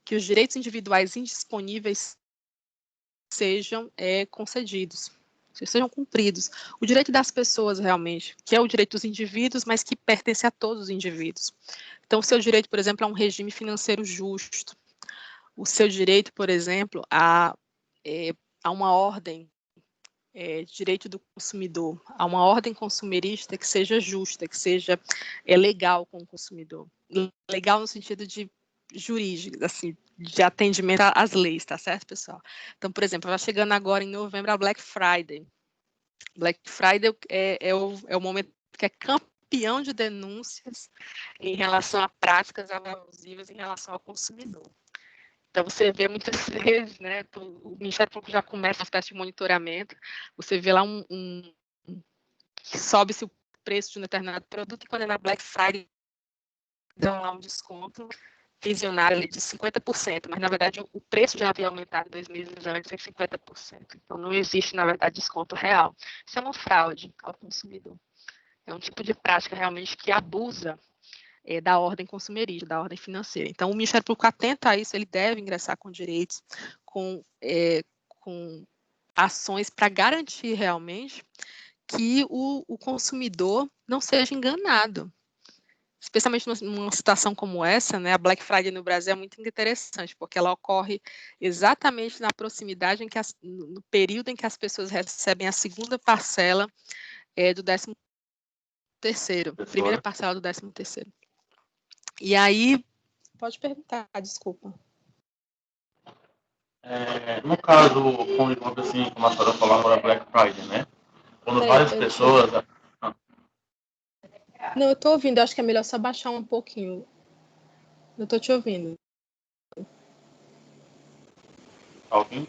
que os direitos individuais indisponíveis sejam concedidos, sejam cumpridos. O direito das pessoas, realmente, que é o direito dos indivíduos, mas que pertence a todos os indivíduos. Então, o seu direito, por exemplo, a um regime financeiro justo. O seu direito, por exemplo, a uma ordem, direito do consumidor, a uma ordem consumerista que seja justa, que seja legal com o consumidor. Legal no sentido de jurídico, assim, de atendimento às leis, tá certo, pessoal? Então, por exemplo, vai chegando agora em novembro a Black Friday. Black Friday é o momento que é campeão de denúncias em relação a práticas abusivas em relação ao consumidor. Então, você vê muitas vezes, né, o Ministério Público já começa uma espécie de monitoramento, você vê lá que sobe-se o preço de um determinado produto e quando é na Black Friday, dão lá um desconto visionário ali de 50%, mas, na verdade, o preço já havia aumentado 2 meses antes em 50%. Então, não existe, na verdade, desconto real. Isso é uma fraude ao consumidor. É um tipo de prática, realmente, que abusa da ordem consumerista, da ordem financeira. Então, o Ministério Público atento a isso, ele deve ingressar com direitos, com ações para garantir realmente que o consumidor não seja enganado. Especialmente numa situação como essa, né, a Black Friday no Brasil é muito interessante, porque ela ocorre exatamente na proximidade, no período em que as pessoas recebem a segunda parcela do 13º, primeira parcela do 13º. E aí, pode perguntar, desculpa. No caso, quando assim, como a senhora falou agora, Black Friday, né? Quando várias pessoas... Não, eu estou ouvindo, acho que é melhor só baixar um pouquinho. Eu estou te ouvindo. Tá ouvindo?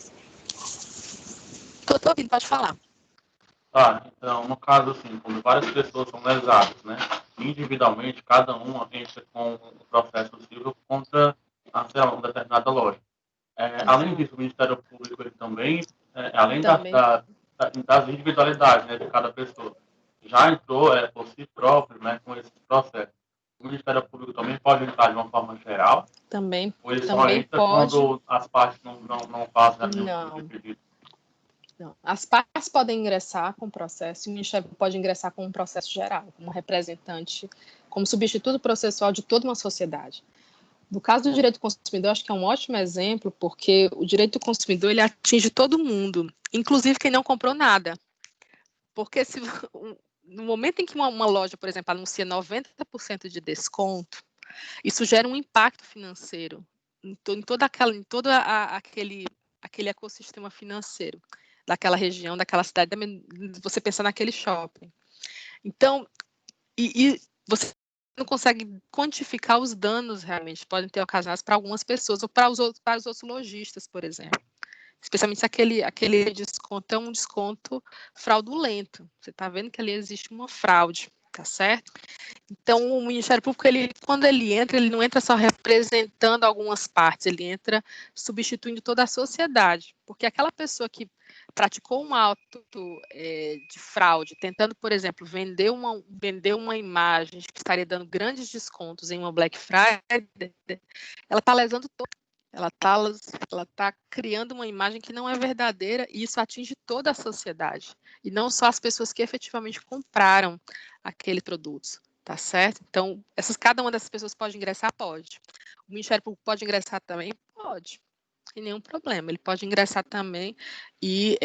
Estou ouvindo, pode falar. Então, no caso, assim, quando várias pessoas são lesadas, né? Individualmente, cada uma entra com um processo civil contra uma determinada loja. Além disso, o Ministério Público ele também, além das individualidades, né, de cada pessoa, já entrou por si próprio, né, com esse processo. O Ministério Público também pode entrar de uma forma geral? Também. Ou ele só entra quando as partes não fazem nenhum tipo de pedido? Não. As partes podem ingressar com o processo, e o Ministério pode ingressar com um processo geral, como representante, como substituto processual de toda uma sociedade. No caso do direito do consumidor, acho que é um ótimo exemplo, porque o direito do consumidor ele atinge todo mundo, inclusive quem não comprou nada. Porque no momento em que uma loja, por exemplo, anuncia 90% de desconto, isso gera um impacto financeiro em todo aquele ecossistema financeiro daquela região, daquela cidade, você pensar naquele shopping. Então, e você não consegue quantificar os danos realmente podem ter ocasionados para algumas pessoas ou para os outros lojistas, por exemplo. Especialmente se aquele desconto é um desconto fraudulento. Você está vendo que ali existe uma fraude, tá certo? Então, o Ministério Público, quando ele entra, ele não entra só representando algumas partes, ele entra substituindo toda a sociedade. Porque aquela pessoa que praticou um ato de fraude, tentando, por exemplo, vender uma imagem que estaria dando grandes descontos em uma Black Friday, ela está lesando todo. Ela está criando uma imagem que não é verdadeira e isso atinge toda a sociedade. E não só as pessoas que efetivamente compraram aquele produto, tá certo? Então, cada uma dessas pessoas pode ingressar? Pode. O Ministério Público pode ingressar também? Pode. Sem nenhum problema. Ele pode ingressar também e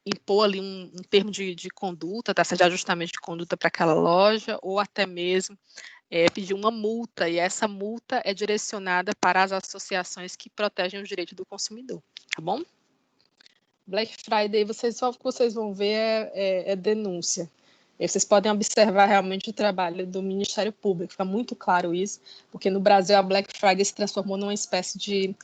impor ali um termo de conduta, tá certo? De ajustamento de conduta para aquela loja, ou até mesmo pedir uma multa, e essa multa é direcionada para as associações que protegem o direito do consumidor, tá bom? Black Friday, só o que vocês vão ver é denúncia. E vocês podem observar realmente o trabalho do Ministério Público, fica muito claro isso, porque no Brasil a Black Friday se transformou numa espécie de...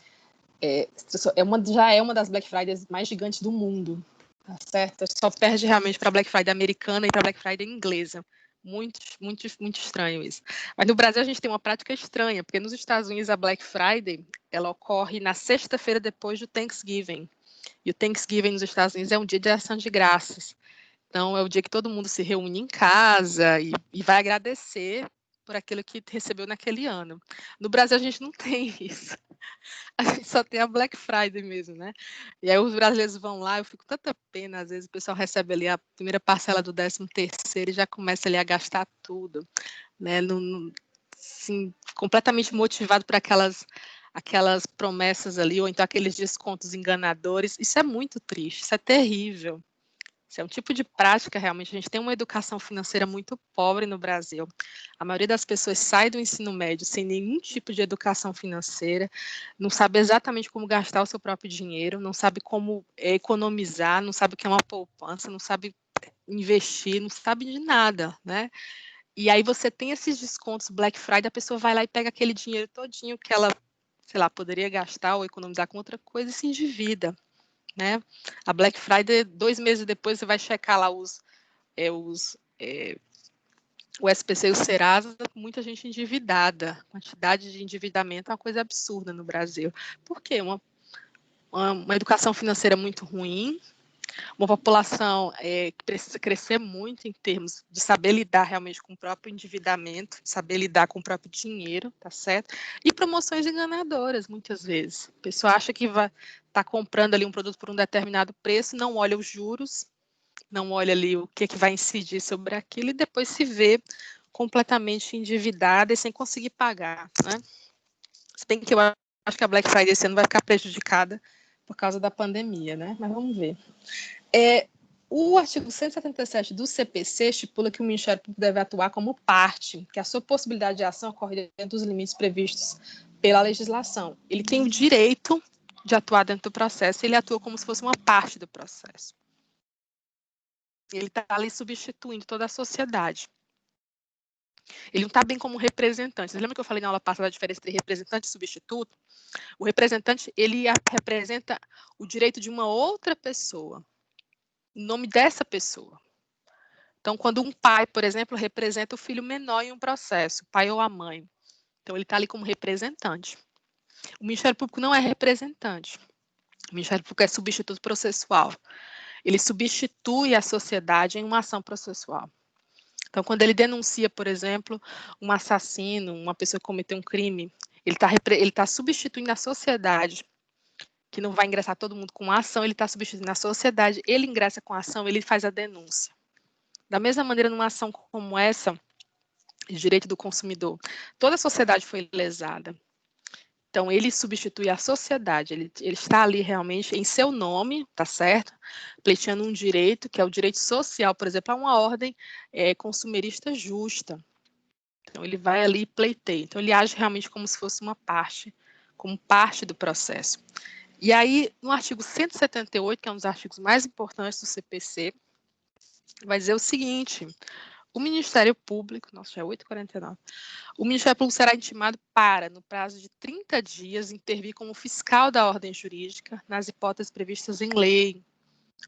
já é uma das Black Fridays mais gigantes do mundo, tá certo? Só perde realmente para Black Friday americana e para Black Friday inglesa. Muito, muito, muito estranho isso. Mas no Brasil a gente tem uma prática estranha, porque nos Estados Unidos a Black Friday, ela ocorre na sexta-feira depois do Thanksgiving. E o Thanksgiving nos Estados Unidos é um dia de ação de graças. Então, é o dia que todo mundo se reúne em casa e vai agradecer por aquilo que recebeu naquele ano. No Brasil, a gente não tem isso. A gente só tem a Black Friday mesmo, né? E aí os brasileiros vão lá, eu fico com tanta pena, às vezes o pessoal recebe ali a primeira parcela do 13º e já começa ali a gastar tudo, né? Assim, completamente motivado por aquelas promessas ali, ou então aqueles descontos enganadores. Isso é muito triste, isso é terrível. Isso é um tipo de prática, realmente. A gente tem uma educação financeira muito pobre no Brasil. A maioria das pessoas sai do ensino médio sem nenhum tipo de educação financeira, não sabe exatamente como gastar o seu próprio dinheiro, não sabe como economizar, não sabe o que é uma poupança, não sabe investir, não sabe de nada, né? E aí você tem esses descontos Black Friday, a pessoa vai lá e pega aquele dinheiro todinho que ela, sei lá, poderia gastar ou economizar com outra coisa e se endivida. Né? A Black Friday, 2 meses depois, você vai checar lá o SPC e o Serasa, muita gente endividada. A quantidade de endividamento é uma coisa absurda no Brasil. Por quê? Uma educação financeira muito ruim, uma população que precisa crescer muito em termos de saber lidar realmente com o próprio endividamento, saber lidar com o próprio dinheiro, tá certo? E promoções enganadoras, muitas vezes. A pessoa acha que vai estar comprando ali um produto por um determinado preço, não olha os juros, não olha ali o que vai incidir sobre aquilo e depois se vê completamente endividada e sem conseguir pagar, né? Se bem que eu acho que a Black Friday esse ano vai ficar prejudicada por causa da pandemia, né? Mas vamos ver. O artigo 177 do CPC estipula que o Ministério Público deve atuar como parte, que a sua possibilidade de ação ocorre dentro dos limites previstos pela legislação. Ele tem o direito de atuar dentro do processo, ele atua como se fosse uma parte do processo. Ele está ali substituindo toda a sociedade. Ele não está bem como representante. Vocês lembram que eu falei na aula passada a diferença entre representante e substituto? O representante, ele representa o direito de uma outra pessoa, em nome dessa pessoa. Então, quando um pai, por exemplo, representa o filho menor em um processo, o pai ou a mãe, então ele está ali como representante. O Ministério Público não é representante. O Ministério Público é substituto processual. Ele substitui a sociedade em uma ação processual. Então, quando ele denuncia, por exemplo, um assassino, uma pessoa que cometeu um crime, ele está substituindo a sociedade, que não vai ingressar todo mundo com a ação, ele está substituindo a sociedade, ele ingressa com a ação, ele faz a denúncia. Da mesma maneira, numa ação como essa, de direito do consumidor, toda a sociedade foi lesada. Então, ele substitui a sociedade, ele está ali realmente em seu nome, tá certo? Pleiteando um direito, que é o direito social, por exemplo, a uma ordem consumerista justa. Então, ele vai ali e pleiteia. Então, ele age realmente como se fosse uma parte, como parte do processo. E aí, no artigo 178, que é um dos artigos mais importantes do CPC, vai dizer o seguinte: o Ministério Público, nossa, já é 8h49, o Ministério Público será intimado para, no prazo de 30 dias, intervir como fiscal da ordem jurídica nas hipóteses previstas em lei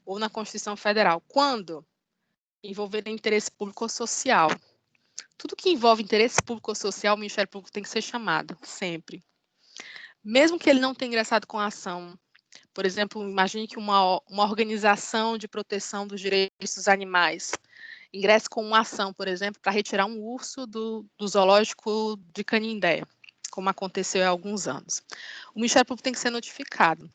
ou na Constituição Federal, quando envolver interesse público ou social. Tudo que envolve interesse público ou social, o Ministério Público tem que ser chamado, sempre. Mesmo que ele não tenha ingressado com a ação. Por exemplo, imagine que uma organização de proteção dos direitos dos animais ingresse com uma ação, por exemplo, para retirar um urso do zoológico de Canindé, como aconteceu há alguns anos. O Ministério Público tem que ser notificado,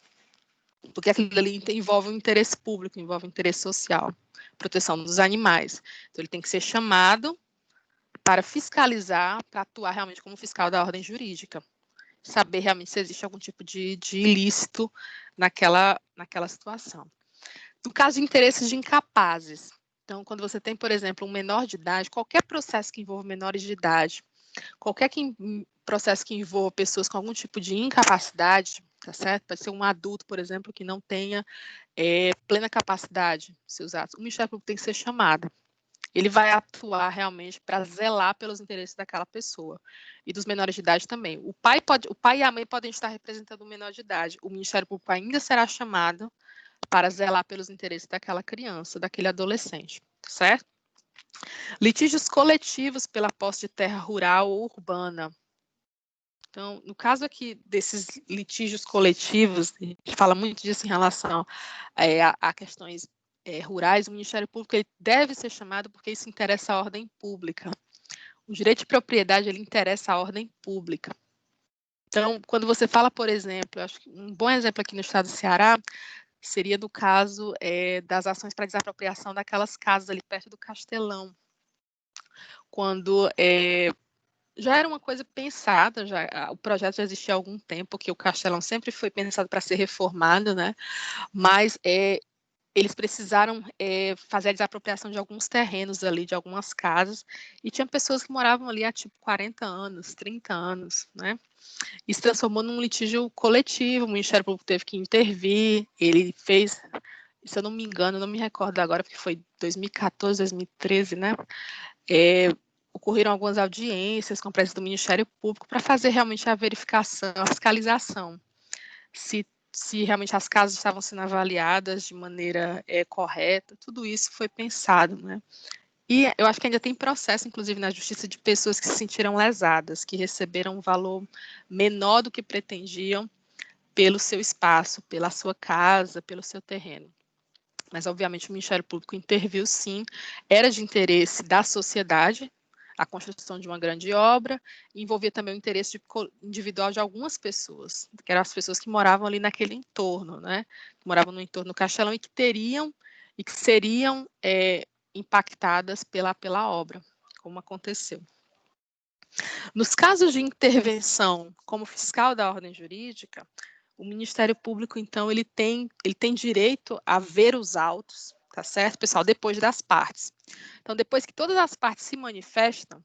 porque aquilo ali envolve um interesse público, envolve um interesse social, proteção dos animais. Então, ele tem que ser chamado para fiscalizar, para atuar realmente como fiscal da ordem jurídica, saber realmente se existe algum tipo de ilícito naquela situação. No caso de interesses de incapazes, então, quando você tem, por exemplo, um menor de idade, qualquer processo que envolva menores de idade, qualquer processo que envolva pessoas com algum tipo de incapacidade, tá certo? Pode ser um adulto, por exemplo, que não tenha plena capacidade dos seus atos. O Ministério Público tem que ser chamado. Ele vai atuar realmente para zelar pelos interesses daquela pessoa e dos menores de idade também. O pai e a mãe podem estar representando o menor de idade. O Ministério Público ainda será chamado para zelar pelos interesses daquela criança, daquele adolescente, certo? Litígios coletivos pela posse de terra rural ou urbana. Então, no caso aqui desses litígios coletivos, a gente fala muito disso em relação a questões rurais, o Ministério Público ele deve ser chamado porque isso interessa a ordem pública. O direito de propriedade ele interessa a ordem pública. Então, quando você fala, por exemplo, eu acho que um bom exemplo aqui no estado do Ceará seria do caso das ações para desapropriação daquelas casas ali perto do Castelão, quando já era uma coisa pensada, o projeto já existia há algum tempo, que o Castelão sempre foi pensado para ser reformado, né? Mas eles precisaram fazer a desapropriação de alguns terrenos ali, de algumas casas, e tinha pessoas que moravam ali há tipo 40 anos, 30 anos, né? Isso transformou num litígio coletivo, o Ministério Público teve que intervir, ele fez, se eu não me engano, não me recordo agora, porque foi 2014, 2013, né? Ocorreram algumas audiências com a presença do Ministério Público para fazer realmente a verificação, a fiscalização, se realmente as casas estavam sendo avaliadas de maneira correta, tudo isso foi pensado, né? E eu acho que ainda tem processo, inclusive, na justiça de pessoas que se sentiram lesadas, que receberam um valor menor do que pretendiam pelo seu espaço, pela sua casa, pelo seu terreno. Mas, obviamente, o Ministério Público interviu, sim, era de interesse da sociedade, a construção de uma grande obra, envolvia também o interesse individual de algumas pessoas, que eram as pessoas que moravam ali naquele entorno, né? Que moravam no entorno do Castelão e que seriam impactadas pela obra, como aconteceu. Nos casos de intervenção como fiscal da ordem jurídica, o Ministério Público, então, ele tem direito a ver os autos, tá certo, pessoal? Depois das partes. Então, depois que todas as partes se manifestam,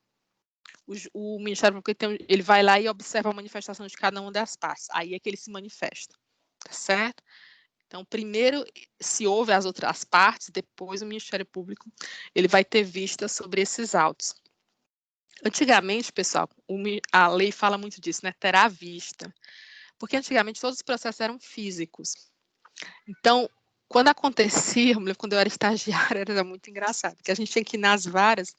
o Ministério Público ele vai lá e observa a manifestação de cada uma das partes. Aí é que ele se manifesta, tá certo? Então, primeiro, se houve as outras partes, depois o Ministério Público ele vai ter vista sobre esses autos. Antigamente, pessoal, a lei fala muito disso, né? Terá vista. Porque antigamente todos os processos eram físicos. Então, quando acontecia, quando eu era estagiária, era muito engraçado, porque a gente tinha que ir nas varas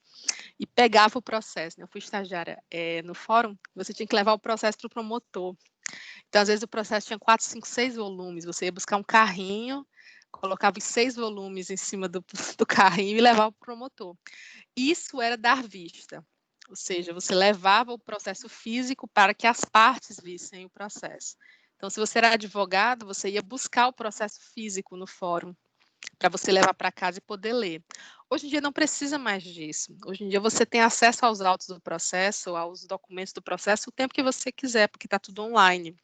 e pegava o processo. Né? Eu fui estagiária no fórum, você tinha que levar o processo para o promotor. Então, às vezes, o processo tinha 4, 5, 6 volumes. Você ia buscar um carrinho, colocava os 6 volumes em cima do carrinho e levava para o promotor. Isso era dar vista. Ou seja, você levava o processo físico para que as partes vissem o processo. Então, se você era advogado, você ia buscar o processo físico no fórum, para você levar para casa e poder ler. Hoje em dia não precisa mais disso. Hoje em dia você tem acesso aos autos do processo, aos documentos do processo, o tempo que você quiser, porque está tudo online.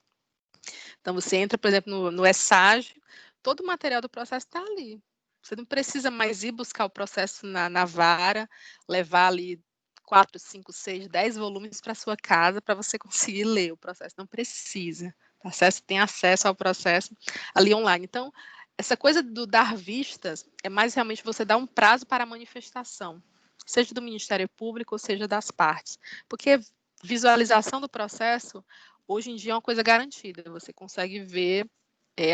Então, você entra, por exemplo, no ESAG, todo o material do processo está ali. Você não precisa mais ir buscar o processo na vara, levar ali 4, 5, 6, 10 volumes para sua casa para você conseguir ler o processo. Não precisa. Tá certo? Você tem acesso ao processo ali online. Então, essa coisa do dar vistas é mais realmente você dar um prazo para a manifestação, seja do Ministério Público ou seja das partes. Porque visualização do processo, hoje em dia, é uma coisa garantida. Você consegue ver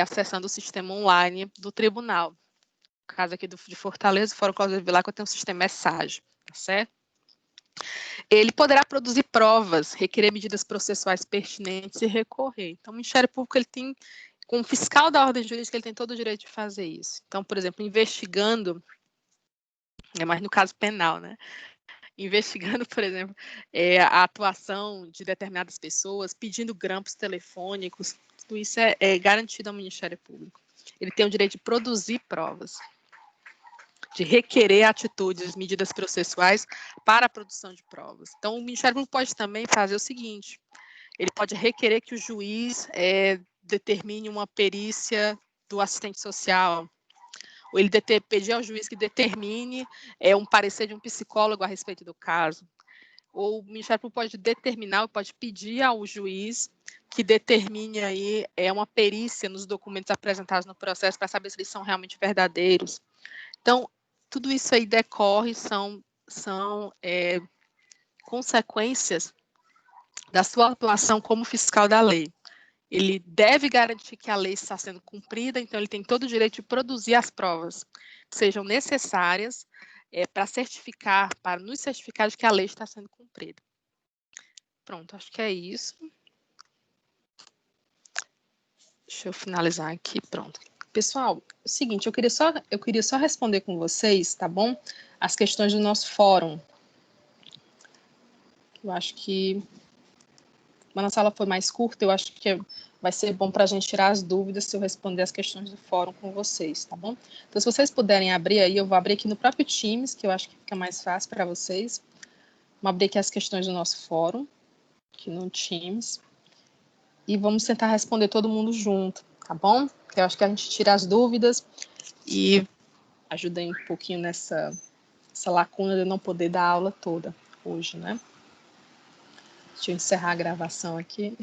acessando o sistema online do tribunal. No caso aqui de Fortaleza, o Fórum Cláudio Vilar, que eu tenho um sistema ESAG, tá certo? Ele poderá produzir provas, requerer medidas processuais pertinentes e recorrer. Então, o Ministério Público, ele tem, como fiscal da ordem jurídica, ele tem todo o direito de fazer isso. Então, por exemplo, investigando, mas no caso penal, né? Investigando, por exemplo, a atuação de determinadas pessoas, pedindo grampos telefônicos, tudo isso é garantido ao Ministério Público. Ele tem o direito de produzir provas, de requerer atitudes, medidas processuais para a produção de provas. Então, o Ministério Público pode também fazer o seguinte, ele pode requerer que o juiz determine uma perícia do assistente social, ou ele pedir ao juiz que determine um parecer de um psicólogo a respeito do caso. Ou o Ministério Público pode determinar, pode pedir ao juiz que determine aí uma perícia nos documentos apresentados no processo para saber se eles são realmente verdadeiros. Então, tudo isso aí decorre, são consequências da sua atuação como fiscal da lei. ele deve garantir que a lei está sendo cumprida, então ele tem todo o direito de produzir as provas que sejam necessárias para nos certificar de que a lei está sendo cumprida. Pronto, acho que é isso. Deixa eu finalizar aqui, pronto. Pessoal, é o seguinte, eu queria só responder com vocês, tá bom? As questões do nosso fórum. Eu acho que a nossa aula foi mais curta, eu acho que vai ser bom para a gente tirar as dúvidas se eu responder as questões do fórum com vocês, tá bom? Então, se vocês puderem abrir aí, eu vou abrir aqui no próprio Teams, que eu acho que fica mais fácil para vocês. Vou abrir aqui as questões do nosso fórum, aqui no Teams. E vamos tentar responder todo mundo junto, tá bom? Porque eu acho que a gente tira as dúvidas e ajuda aí um pouquinho nessa lacuna de não poder dar a aula toda hoje, né? Deixa eu encerrar a gravação aqui.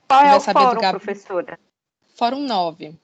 Qual é o fórum, professora? Fórum 9.